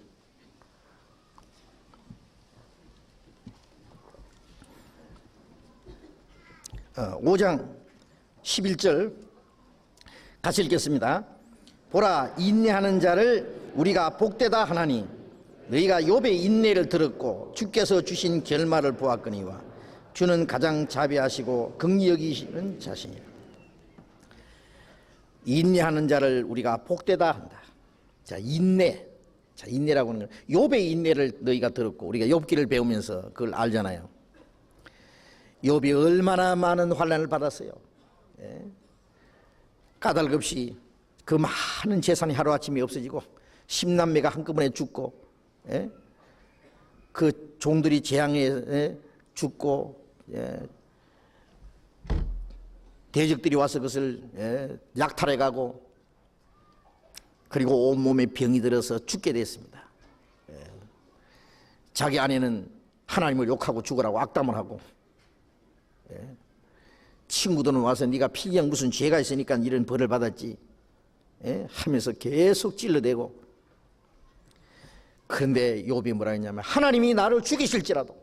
5장 11절 같이 읽겠습니다. 보라, 인내하는 자를 우리가 복되다 하나니 너희가 욥의 인내를 들었고 주께서 주신 결말을 보았거니와 주는 가장 자비하시고 긍휼히 여기시는 자시니라. 인내하는 자를 우리가 복되다 한다. 자, 인내. 자, 인내라고 하는 건 욥의 인내를 너희가 들었고 우리가 욥기를 배우면서 그걸 알잖아요. 욥이 얼마나 많은 환난을 받았어요. 예? 까닭없이 그 많은 재산이 하루아침에 없어지고 10남매가 한꺼번에 죽고, 예? 그 종들이 재앙에 죽고, 예? 대적들이 와서 그것을 약탈해 가고, 그리고 온몸에 병이 들어서 죽게 됐습니다. 자기 아내는 하나님을 욕하고 죽으라고 악담을 하고, 친구들은 와서 네가 필경 무슨 죄가 있으니까 이런 벌을 받았지 하면서 계속 찔러대고, 그런데 욥이 뭐라 했냐면 하나님이 나를 죽이실지라도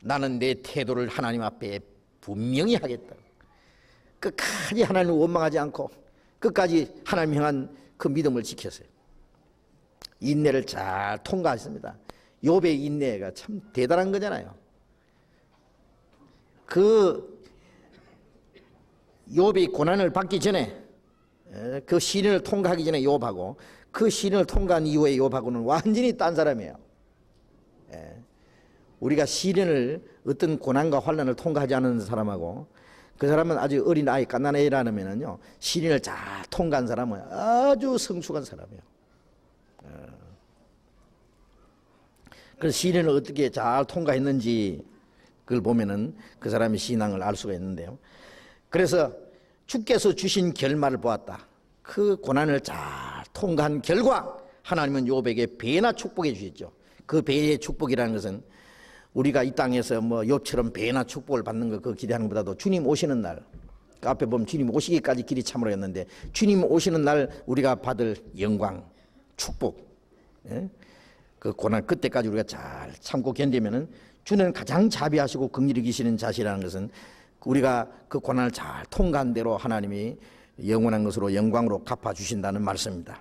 나는 내 태도를 하나님 앞에 분명히 하겠다. 끝까지 하나님을 원망하지 않고 끝까지 하나님 향한 그 믿음을 지켰어요. 인내를 잘 통과했습니다. 욥의 인내가 참 대단한 거잖아요. 그 욥이 고난을 받기 전에, 그 시련을 통과하기 전에 욥하고 그 시련을 통과한 이후에 욥하고는 완전히 딴 사람이에요. 우리가 시련을, 어떤 고난과 환난을 통과하지 않은 사람하고 그 사람은 아주 어린 아이, 갓난아이라면요, 시련을 잘 통과한 사람은 아주 성숙한 사람이에요. 그래서 시련을 어떻게 잘 통과했는지 그걸 보면은 그 사람의 신앙을 알 수가 있는데요. 그래서 주께서 주신 결말을 보았다. 그 고난을 잘 통과한 결과 하나님은 욥에게 배나 축복해 주셨죠. 그 배의 축복이라는 것은 우리가 이 땅에서 뭐 욥처럼 배나 축복을 받는 거 그 기대하는 것보다도 주님 오시는 날, 그 앞에 보면 주님 오시기까지 길이 참으로 했는데 주님 오시는 날 우리가 받을 영광, 축복, 그 고난 그때까지 우리가 잘 참고 견디면은 주는 가장 자비하시고 긍휼히 계시는 자시라는 것은 우리가 그 고난을 잘 통과한 대로 하나님이 영원한 것으로 영광으로 갚아주신다는 말씀입니다.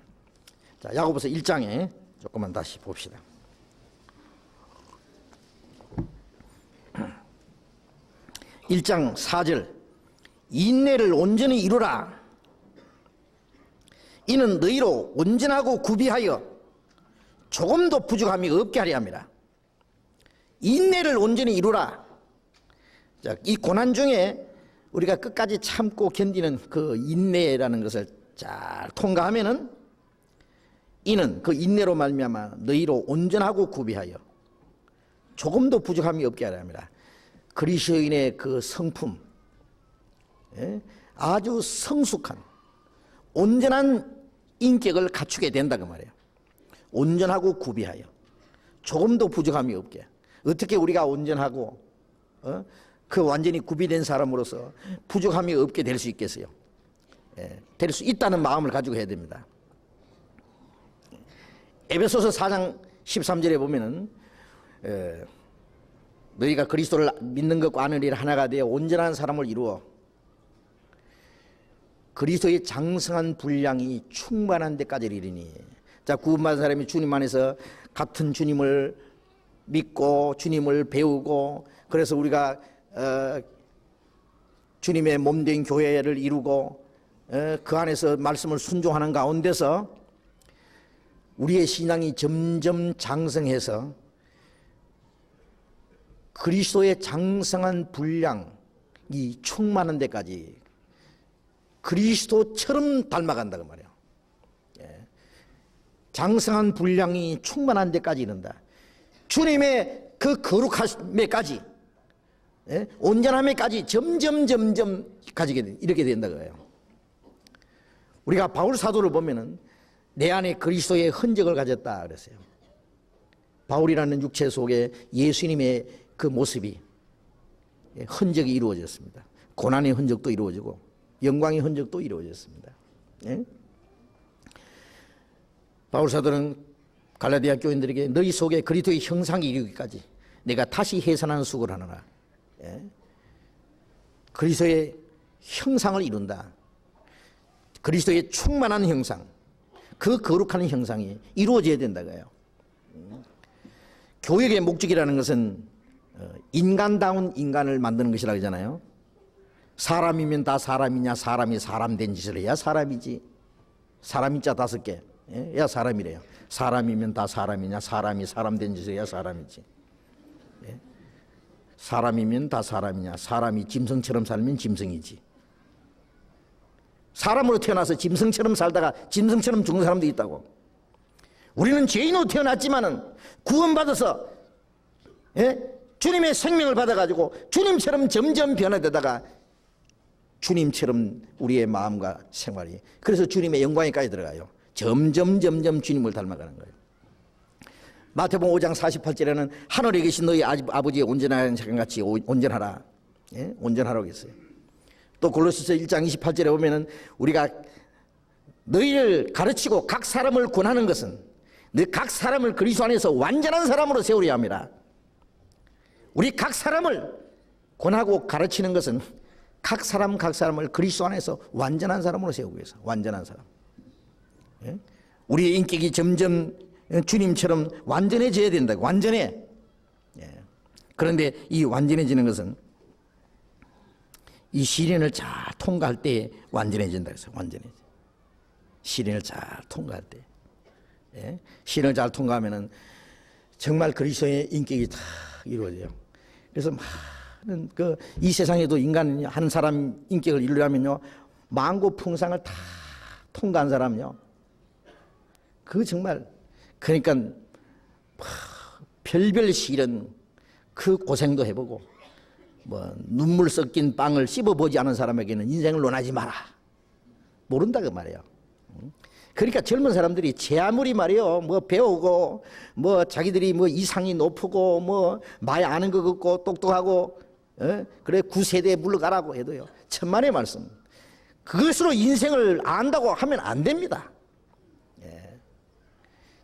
자, 야고보서 1장에 조금만 다시 봅시다. 1장 4절, 인내를 온전히 이루라. 이는 너희로 온전하고 구비하여 조금도 부족함이 없게 하려 함이라. 인내를 온전히 이루라. 자, 이 고난 중에 우리가 끝까지 참고 견디는 그 인내라는 것을 잘 통과하면은 이는 그 인내로 말미암아 너희로 온전하고 구비하여 조금도 부족함이 없게 하려 합니다. 그리스도인의 그 성품, 아주 성숙한 온전한 인격을 갖추게 된다 그 말이에요. 온전하고 구비하여 조금도 부족함이 없게. 어떻게 우리가 온전하고 그 완전히 구비된 사람으로서 부족함이 없게 될 수 있겠어요? 될 수 있다는 마음을 가지고 해야 됩니다. 에베소서 4장 13절에 보면은 너희가 그리스도를 믿는 것과 아는 일 하나가 되어 온전한 사람을 이루어 그리스도의 장성한 분량이 충만한 데까지 이르니. 자, 구원받은 사람이 주님 안에서 같은 주님을 믿고 주님을 배우고, 그래서 우리가 주님의 몸된 교회를 이루고 그 안에서 말씀을 순종하는 가운데서 우리의 신앙이 점점 장성해서 그리스도의 장성한 분량이 충만한 데까지 그리스도처럼 닮아간다 그 말이에요. 장성한 분량이 충만한 데까지 이른다. 주님의 그 거룩함에까지, 온전함에까지 점점 가지게 돼, 이렇게 된다 그래요. 우리가 바울 사도를 보면은 내 안에 그리스도의 흔적을 가졌다 그랬어요. 바울이라는 육체 속에 예수님의 그 모습이, 흔적이 이루어졌습니다. 고난의 흔적도 이루어지고 영광의 흔적도 이루어졌습니다. 바울 사도는 갈라디아 교인들에게 너희 속에 그리스도의 형상이 이루기까지 내가 다시 해산하는 수고를 하노라. 그리스도의 형상을 이룬다. 그리스도의 충만한 형상, 그 거룩한 형상이 이루어져야 된다고요. 교육의 목적이라는 것은 인간다운 인간을 만드는 것이라고 하잖아요. 사람이면 다 사람이냐? 사람이 사람 된 짓을 해야 사람이지. 사람인자 5개 야 사람이래요. 사람이면 다 사람이냐? 사람이 사람 된 짓을 해야 사람이지. 사람이면 다 사람이냐? 사람이 짐승처럼 살면 짐승이지. 사람으로 태어나서 짐승처럼 살다가 짐승처럼 죽는 사람도 있다고. 우리는 죄인으로 태어났지만은 구원받아서 주님의 생명을 받아가지고 주님처럼 점점 변화되다가 주님처럼 우리의 마음과 생활이, 그래서 주님의 영광에까지 들어가요. 점점 주님을 닮아가는 거예요. 마태복음 5장 48절에는 하늘에 계신 너희 아버지의 온전한 생각같이 온전하라. 온전하라고 했어요. 또 골로새서 1장 28절에 보면은 우리가 너희를 가르치고 각 사람을 권하는 것은 각 사람을 그리스도 안에서 완전한 사람으로 세우려 합니다. 우리 각 사람을 권하고 가르치는 것은 각 사람을 그리스도 안에서 완전한 사람으로 세우기 위해서. 완전한 사람. 우리의 인격이 점점 주님처럼 완전해져야 된다. 완전해. 그런데 이 완전해지는 것은 이 시련을 잘 통과할 때 완전해진다 그래서. 완전해져. 시련을 잘 통과할 때. 시련을 잘 통과하면은 정말 그리스도의 인격이 다 이루어져요. 그래서 많은 이 세상에도 인간 한 사람 인격을 이루려면요, 만고풍상을 다 통과한 사람요. 그 정말, 그러니까 별별 시련 그 고생도 해보고, 뭐 눈물 섞인 빵을 씹어보지 않은 사람에게는 인생을 논하지 마라. 모른다 그 말이에요. 그러니까 젊은 사람들이 제 아무리 말이요, 뭐 배우고, 뭐 자기들이 뭐 이상이 높고, 뭐 많이 아는 것 같고 똑똑하고, 그래 9세대에 물러가라고 해도요, 천만의 말씀. 그것으로 인생을 안다고 하면 안 됩니다.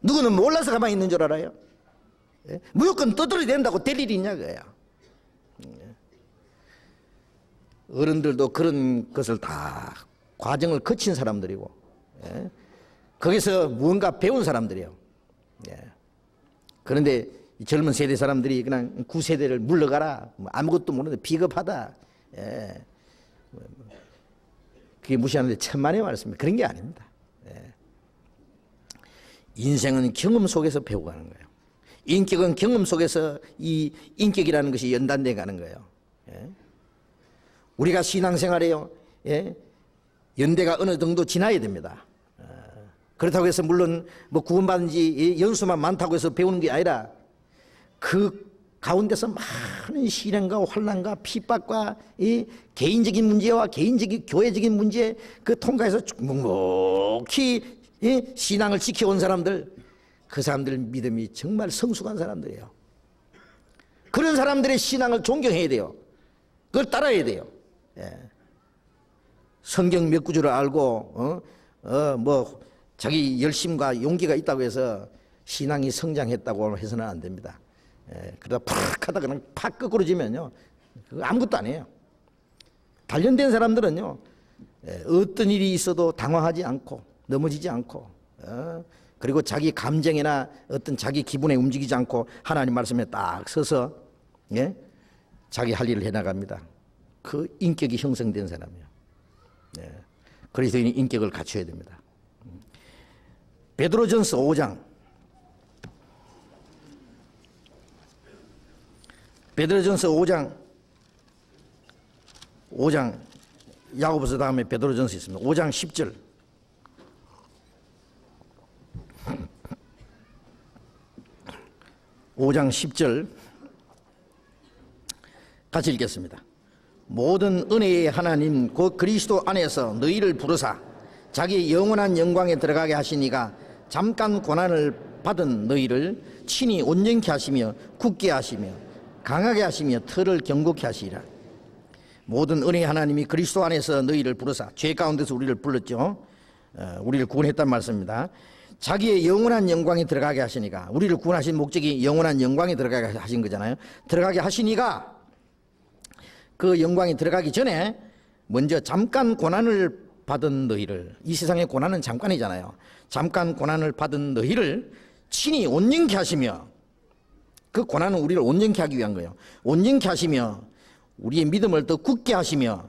누구는 몰라서 가만히 있는 줄 알아요. 무조건 떠들어야 된다고 될 일이 있냐 그거야. 어른들도 그런 것을 다 과정을 거친 사람들이고, 거기서 무언가 배운 사람들이에요. 그런데 젊은 세대 사람들이 그냥 9세대를 물러가라, 아무것도 모르는데 비겁하다, 그게 무시하는데 천만의 말씀입니다. 그런 게 아닙니다. 인생은 경험 속에서 배워가는 거예요. 인격은 경험 속에서 이 인격이라는 것이 연단돼 가는 거예요. 우리가 신앙생활에요, 연대가 어느 정도 지나야 됩니다. 그렇다고 해서 물론 뭐 구원받은 지 연수만 많다고 해서 배우는 게 아니라 그 가운데서 많은 시련과 환난과 핍박과 이 개인적인 문제와 개인적인 교회적인 문제 그 통과해서 묵묵히 이 신앙을 지켜온 사람들, 그 사람들 믿음이 정말 성숙한 사람들이에요. 그런 사람들의 신앙을 존경해야 돼요. 그걸 따라야 돼요. 성경 몇 구절을 알고 뭐 자기 열심과 용기가 있다고 해서 신앙이 성장했다고 해서는 안 됩니다. 그러다 팍 하다 그냥 팍 거꾸로지면요, 아무것도 아니에요. 단련된 사람들은요, 어떤 일이 있어도 당황하지 않고 넘어지지 않고, 그리고 자기 감정이나 어떤 자기 기분에 움직이지 않고 하나님 말씀에 딱 서서 자기 할 일을 해나갑니다. 그 인격이 형성된 사람이에요. 그래서 인격을 갖춰야 됩니다. 베드로전서 5장, 베드로전서 5장 야고보서 다음에 베드로전서 있습니다. 5장 10절. (5장 10절) 같이 읽겠습니다. 모든 은혜의 하나님 곧 그리스도 안에서 너희를 부르사 자기 영원한 영광에 들어가게 하시니가 잠깐 고난을 받은 너희를 친히 온전케 하시며 굳게 하시며 강하게 하시며 털을 견고케 하시리라. 모든 은혜의 하나님이 그리스도 안에서 너희를 부르사, 죄 가운데서 우리를 불렀죠. 우리를 구원했단 말씀입니다. 자기의 영원한 영광에 들어가게 하시니까, 우리를 구원하신 목적이 영원한 영광에 들어가게 하신 거잖아요. 들어가게 하시니까 그 영광에 들어가기 전에 먼저 잠깐 고난을 받은 너희를, 이 세상의 고난은 잠깐이잖아요. 잠깐 고난을 받은 너희를 친히 온전케 하시며, 그 고난은 우리를 온전케 하기 위한 거예요. 온전케 하시며 우리의 믿음을 더 굳게 하시며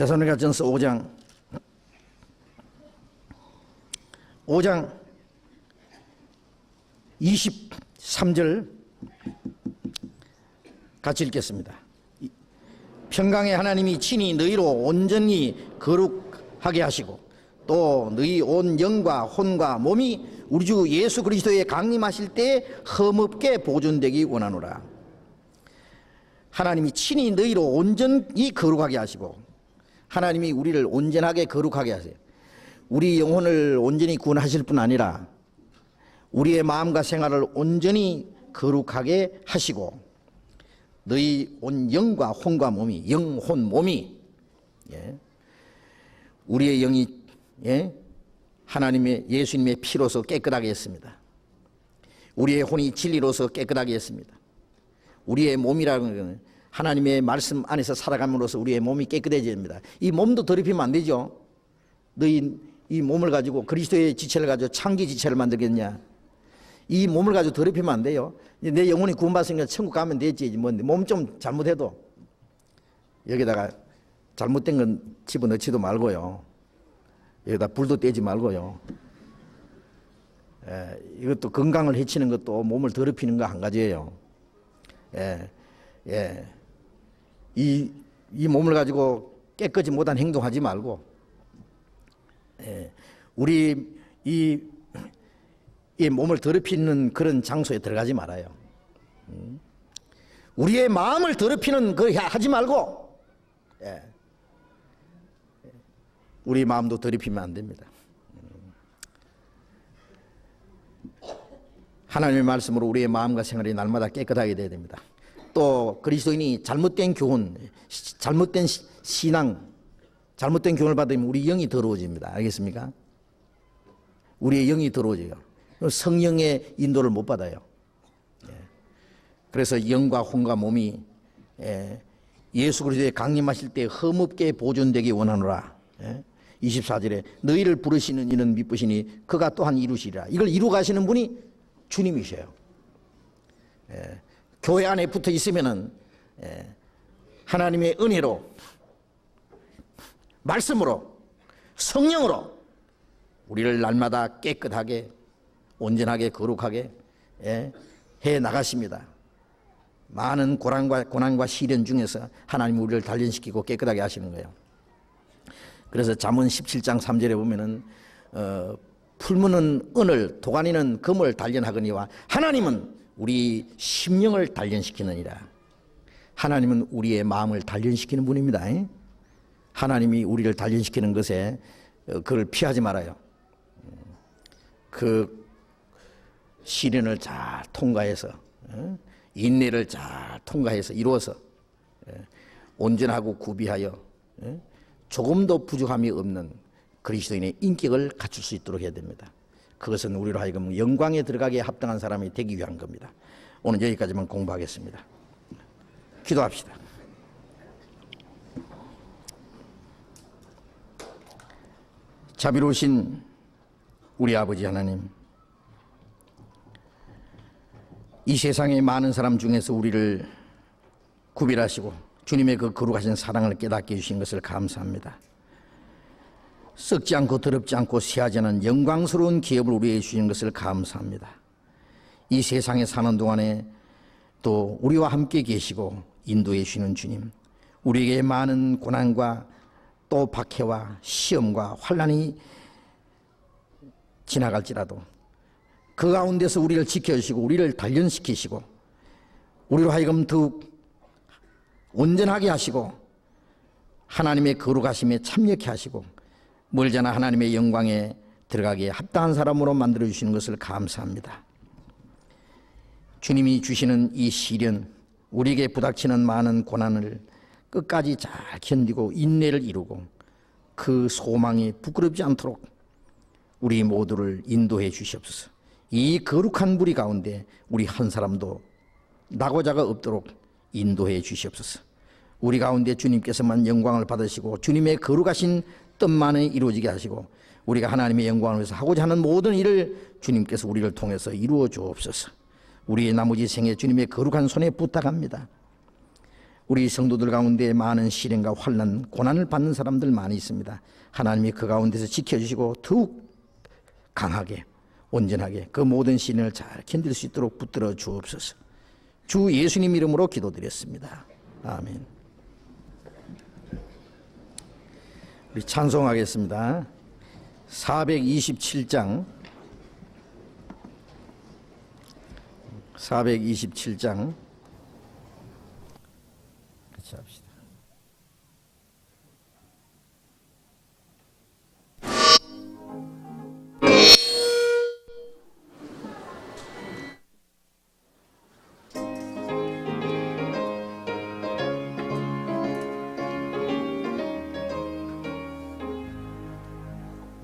데살로니가전서 5장 23절 같이 읽겠습니다. 평강의 하나님이 친히 너희로 온전히 거룩하게 하시고 또 너희 온 영과 혼과 몸이 우리 주 예수 그리스도에 강림하실 때 흠없게 보존되기 원하노라. 하나님이 친히 너희로 온전히 거룩하게 하시고, 하나님이 우리를 온전하게 거룩하게 하세요. 우리 영혼을 온전히 구원하실 뿐 아니라 우리의 마음과 생활을 온전히 거룩하게 하시고, 너희 온 영과 혼과 몸이, 영혼 몸이, 우리의 영이 하나님의 예수님의 피로서 깨끗하게 했습니다. 우리의 혼이 진리로서 깨끗하게 했습니다. 우리의 몸이라는 것은 하나님의 말씀 안에서 살아감으로써 우리의 몸이 깨끗해집니다. 이 몸도 더럽히면 안 되죠. 너희 이 몸을 가지고 그리스도의 지체를 가지고 창기 지체를 만들겠냐. 이 몸을 가지고 더럽히면 안 돼요. 내 영혼이 구원받으니까 천국 가면 되지. 뭐 몸 좀 잘못해도 여기다가 잘못된 건 집어넣지도 말고요. 여기다 불도 떼지 말고요. 이것도 건강을 해치는 것도 몸을 더럽히는 거 한 가지예요. 이 몸을 가지고 깨끗이 못한 행동하지 말고, 우리 이 몸을 더럽히는 그런 장소에 들어가지 말아요. 우리의 마음을 더럽히는 거 하지 말고, 우리 마음도 더럽히면 안 됩니다. 하나님의 말씀으로 우리의 마음과 생활이 날마다 깨끗하게 되어야 됩니다. 또 그리스도인이 잘못된 교훈, 잘못된 신앙, 잘못된 교훈을 받으면 우리 영이 더러워집니다. 알겠습니까? 우리의 영이 더러워져요. 성령의 인도를 못 받아요. 그래서 영과 혼과 몸이 예수 그리스도의 강림하실 때 흠없게 보존되기 원하노라. 24절에 너희를 부르시는 이는 미쁘시니 그가 또한 이루시리라. 이걸 이루 가시는 분이 주님이셔요. 교회 안에 붙어 있으면은 하나님의 은혜로, 말씀으로, 성령으로 우리를 날마다 깨끗하게, 온전하게, 거룩하게 해 나가십니다. 많은 고난과 시련 중에서 하나님 우리를 단련시키고 깨끗하게 하시는 거예요. 그래서 잠언 17장 3절에 보면은 풀무는 은을, 도가니는 금을 단련하거니와 하나님은 우리 심령을 단련시키느니라. 하나님은 우리의 마음을 단련시키는 분입니다. 하나님이 우리를 단련시키는 것에 그걸 피하지 말아요. 그 시련을 잘 통과해서, 인내를 잘 통과해서 이루어서 온전하고 구비하여 조금도 부족함이 없는 그리스도인의 인격을 갖출 수 있도록 해야 됩니다. 그것은 우리로 하여금 영광에 들어가기에 합당한 사람이 되기 위한 겁니다. 오늘 여기까지만 공부하겠습니다. 기도합시다. 자비로우신 우리 아버지 하나님, 이 세상의 많은 사람 중에서 우리를 구별하시고 주님의 그 거룩하신 사랑을 깨닫게 해주신 것을 감사합니다. 썩지 않고 더럽지 않고 쇠하지 않은 영광스러운 기업을 우리에게 주신 것을 감사합니다. 이 세상에 사는 동안에 또 우리와 함께 계시고 인도해 주시는 주님, 우리에게 많은 고난과 또 박해와 시험과 환난이 지나갈지라도 그 가운데서 우리를 지켜주시고 우리를 단련시키시고 우리로 하여금 더욱 온전하게 하시고 하나님의 거룩하심에 참여케 하시고 멀잖아 하나님의 영광에 들어가기에 합당한 사람으로 만들어주시는 것을 감사합니다. 주님이 주시는 이 시련, 우리에게 부닥치는 많은 고난을 끝까지 잘 견디고 인내를 이루고 그 소망이 부끄럽지 않도록 우리 모두를 인도해 주시옵소서. 이 거룩한 무리 가운데 우리 한 사람도 낙오자가 없도록 인도해 주시옵소서. 우리 가운데 주님께서만 영광을 받으시고 주님의 거룩하신 뜻만이 이루어지게 하시고 우리가 하나님의 영광을 위해서 하고자 하는 모든 일을 주님께서 우리를 통해서 이루어 주옵소서. 우리의 나머지 생에 주님의 거룩한 손에 부탁합니다. 우리 성도들 가운데 많은 시련과 환난, 고난을 받는 사람들 많이 있습니다. 하나님이 그 가운데서 지켜주시고 더욱 강하게, 온전하게 그 모든 시련을 잘 견딜 수 있도록 붙들어 주옵소서. 주 예수님 이름으로 기도드렸습니다. 아멘. 우리 찬송하겠습니다. 427장 427장 같이 합시다.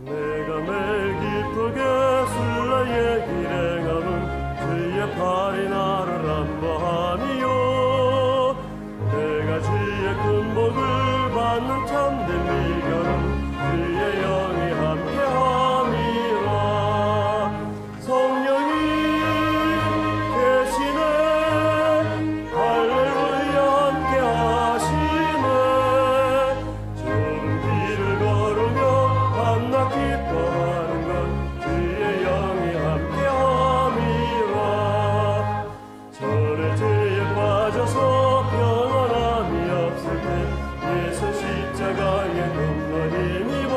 내가 매일 기쁘게 순례의 길에 가면 주의 팔이 나를 안보하니요. 내가 주의 큰 복을 받는 참된 비결은 주의 영이 함께함이라. 성령이 계시네, 할렐루야 함께하시네. 좁은 길을 걸으며 밤낮 기뻐하는 것 주의 영이 함께함이라. 저의 죄에 빠져서 평안함이 없을 때 예수 십자가에 눈물 힘입어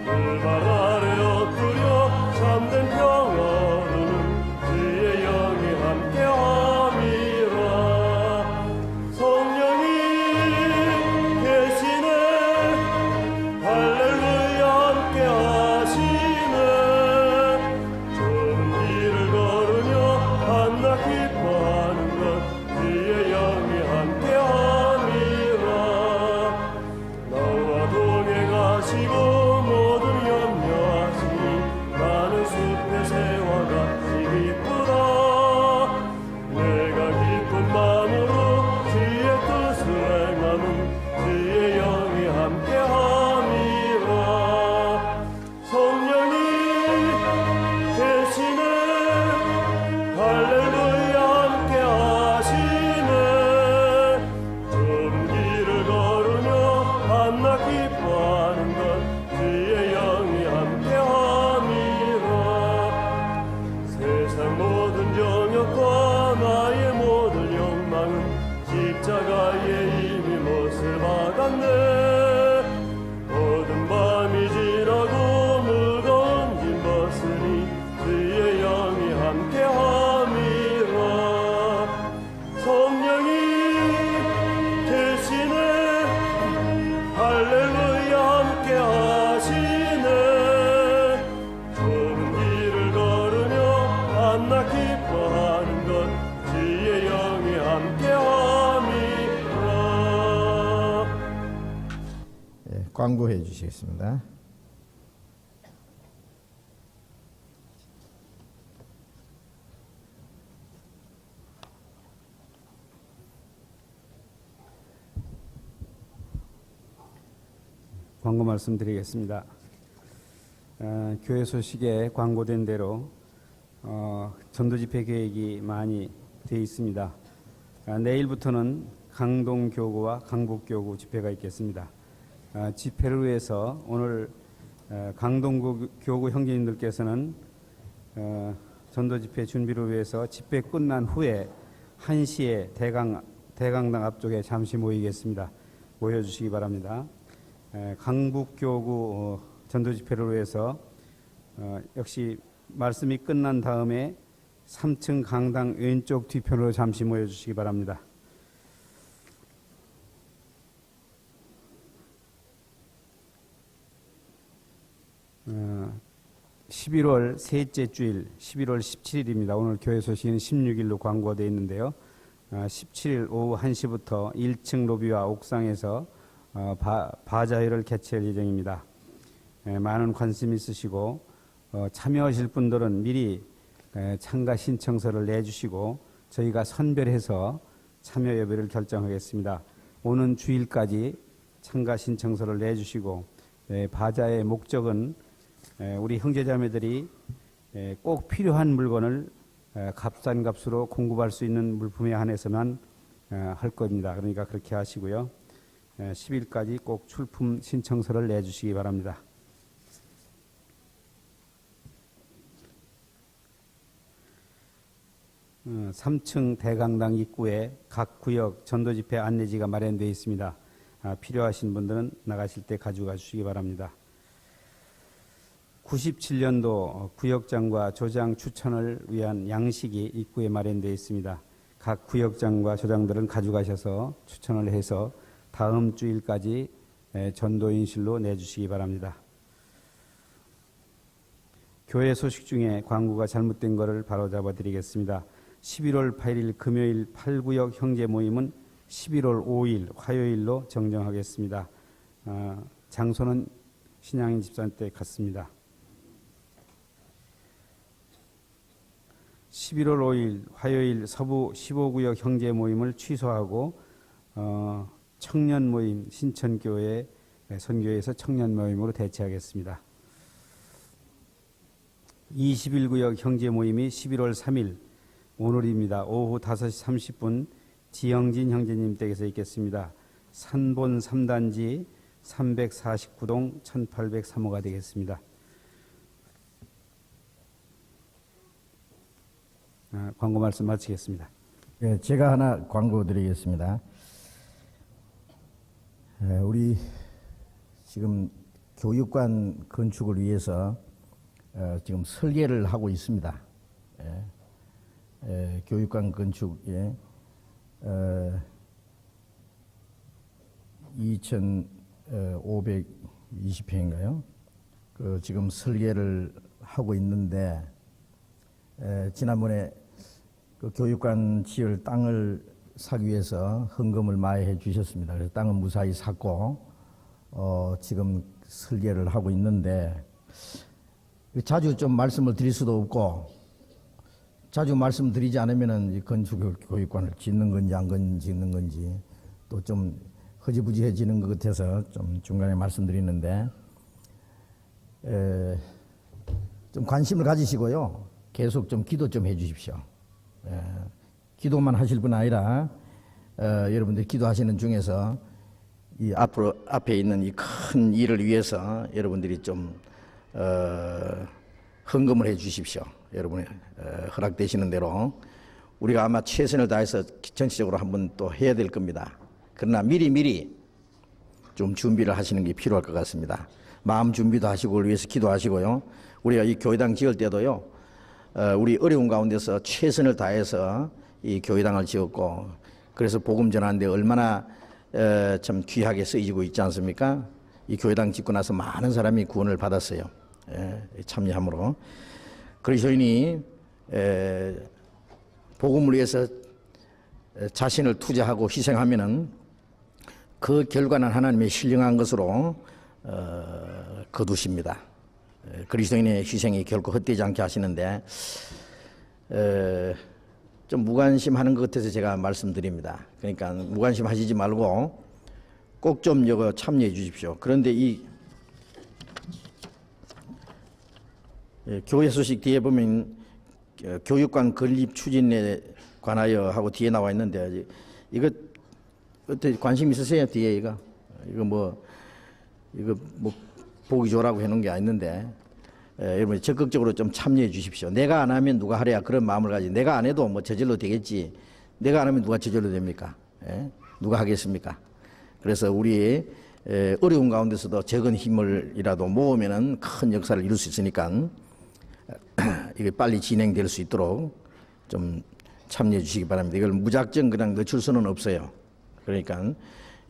불발 아래 엎드려 참된 평화 얻는 주의 영이 함께함이라. 성령이 계시네, 할렐루야 함께하시네. 좁은 길을 걸으며 밤낮 기뻐하는 것 주의 영이 함께함이라. 나와 동행하시고 모든 염려하시니 나는 숲의 새와 같이 기쁘다. 내가 기쁜 마음으로 주의 뜻을 행하는 주의 영이 함께함이라. 성령이 계시네, 할렐루야 함께하시네. 좁은 길을 걸으며 밤낮 기뻐하는 것 주의 영이 함께함이라. 세상 모든 정욕과 나의 모든 욕망은 십자가에 이미 못을 박았네. 모든 밤이 지나고 무거운 짐 벗으니 주의 영이 함께함이라. 성령이 계시네, 할렐루야 함께하시네. 좁은 길을 걸으며 밤낮 기뻐하는 것 주의 영이 함께함이라. 광고해 주시겠습니다. 광고 말씀드리겠습니다. 교회 소식에 광고된 대로 전도 집회 계획이 많이 되어 있습니다. 내일부터는 강동교구와 강북교구 집회가 있겠습니다. 집회를 위해서 오늘 강동교구 형제님들께서는 전도 집회 준비를 위해서 집회 끝난 후에 1시에 대강당 앞쪽에 잠시 모이겠습니다. 모여주시기 바랍니다. 강북교구 전도 집회를 위해서 역시 말씀이 끝난 다음에 3층 강당 왼쪽 뒤편으로 잠시 모여주시기 바랍니다. 11월 셋째 주일 11월 17일입니다. 오늘 교회 소식은 16일로 광고가 되어 있는데요. 17일 오후 1시부터 1층 로비와 옥상에서 바자회를 개최할 예정입니다. 많은 관심 있으시고 참여하실 분들은 미리 참가 신청서를 내주시고 저희가 선별해서 참여 여부를 결정하겠습니다. 오는 주일까지 참가 신청서를 내주시고 바자의 목적은 우리 형제자매들이 꼭 필요한 물건을 값싼 값으로 공급할 수 있는 물품에 한해서만 할 겁니다. 그러니까 그렇게 하시고요. 10일까지 꼭 출품 신청서를 내주시기 바랍니다. 어, 3층 대강당 입구에 각 구역 전도집회 안내지가 마련되어 있습니다. 필요하신 분들은 나가실 때 가져가 주시기 바랍니다. 97년도 구역장과 조장 추천을 위한 양식이 입구에 마련되어 있습니다. 각 구역장과 조장들은 가져가셔서 추천을 해서 다음 주일까지 전도인실로 내주시기 바랍니다. 교회 소식 중에 광고가 잘못된 것을 바로잡아 드리겠습니다. 11월 8일 금요일 8구역 형제 모임은 11월 5일 화요일로 정정하겠습니다. 장소는 신양인 집사한테 같습니다. 11월 5일 화요일 서부 15구역 형제 모임을 취소하고 청년 모임 신천교회 선교회에서 청년 모임으로 대체하겠습니다. 21구역 형제 모임이 11월 3일 오늘입니다. 오후 5시 30분 지영진 형제님 댁에서 있겠습니다. 산본 3단지 349동 1803호가 되겠습니다. 광고 말씀 마치겠습니다. 예, 제가 하나 광고 드리겠습니다. 우리 지금 교육관 건축을 위해서 지금 설계를 하고 있습니다. 교육관 건축에 2,520평인가요? 그 지금 설계를 하고 있는데 지난번에 그 교육관 지을 땅을 사기 위해서 헌금을 많이 해주셨습니다. 그래서 땅은 무사히 샀고 지금 설계를 하고 있는데 자주 좀 말씀을 드릴 수도 없고 자주 말씀드리지 않으면은 이 건축 교육관을 짓는 건지 안 짓는 건지 또 좀 허지부지해지는 것 같아서 좀 중간에 말씀드리는데 좀 관심을 가지시고요. 계속 좀 기도 좀 해주십시오. 기도만 하실 분 아니라 여러분들 기도하시는 중에서 이 앞에 있는 이 큰 일을 위해서 여러분들이 좀 헌금을 해 주십시오. 여러분이 허락되시는 대로 우리가 아마 최선을 다해서 전체적으로 한번 또 해야 될 겁니다. 그러나 미리 좀 준비를 하시는 게 필요할 것 같습니다. 마음 준비도 하시고 그걸 위해서 기도하시고요. 우리가 이 교회당 지을 때도요. 우리 어려운 가운데서 최선을 다해서 이 교회당을 지었고 그래서 복음 전하는데 얼마나 참 귀하게 쓰이고 있지 않습니까? 이 교회당 짓고 나서 많은 사람이 구원을 받았어요. 참여함으로. 그리스도인이 복음을 위해서 자신을 투자하고 희생하면은 그 결과는 하나님의 신령한 것으로 거두십니다. 그리스도인의 희생이 결코 헛되지 않게 하시는데 좀 무관심하는 것 같아서 제가 말씀드립니다. 그러니까 무관심하시지 말고 꼭 좀 이거 참여해 주십시오. 그런데 이 교회 소식 뒤에 보면 교육관 건립 추진에 관하여 하고 뒤에 나와 있는데 이거 어떻게 관심 있으세요? 뒤에 이거 뭐 보기 좋으라고 해놓은 게 아닌데 여러분 적극적으로 좀 참여해 주십시오. 내가 안 하면 누가 하랴 그런 마음을 가지고 내가 안 해도 뭐 저절로 되겠지. 내가 안 하면 누가 저절로 됩니까? 누가 하겠습니까? 그래서 우리 어려운 가운데서도 적은 힘을이라도 모으면은 큰 역사를 이룰 수 있으니까 이게 빨리 진행될 수 있도록 좀 참여해 주시기 바랍니다. 이걸 무작정 그냥 늦출 수는 없어요. 그러니까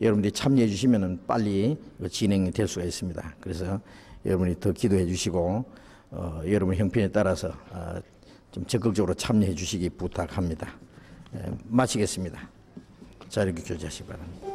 여러분들이 참여해 주시면은 빨리 진행이 될 수가 있습니다. 그래서 여러분이 더 기도해 주시고 여러분 형편에 따라서 좀 적극적으로 참여해 주시기 부탁합니다. 마치겠습니다. 자, 이렇게 교제하시기 바랍니다.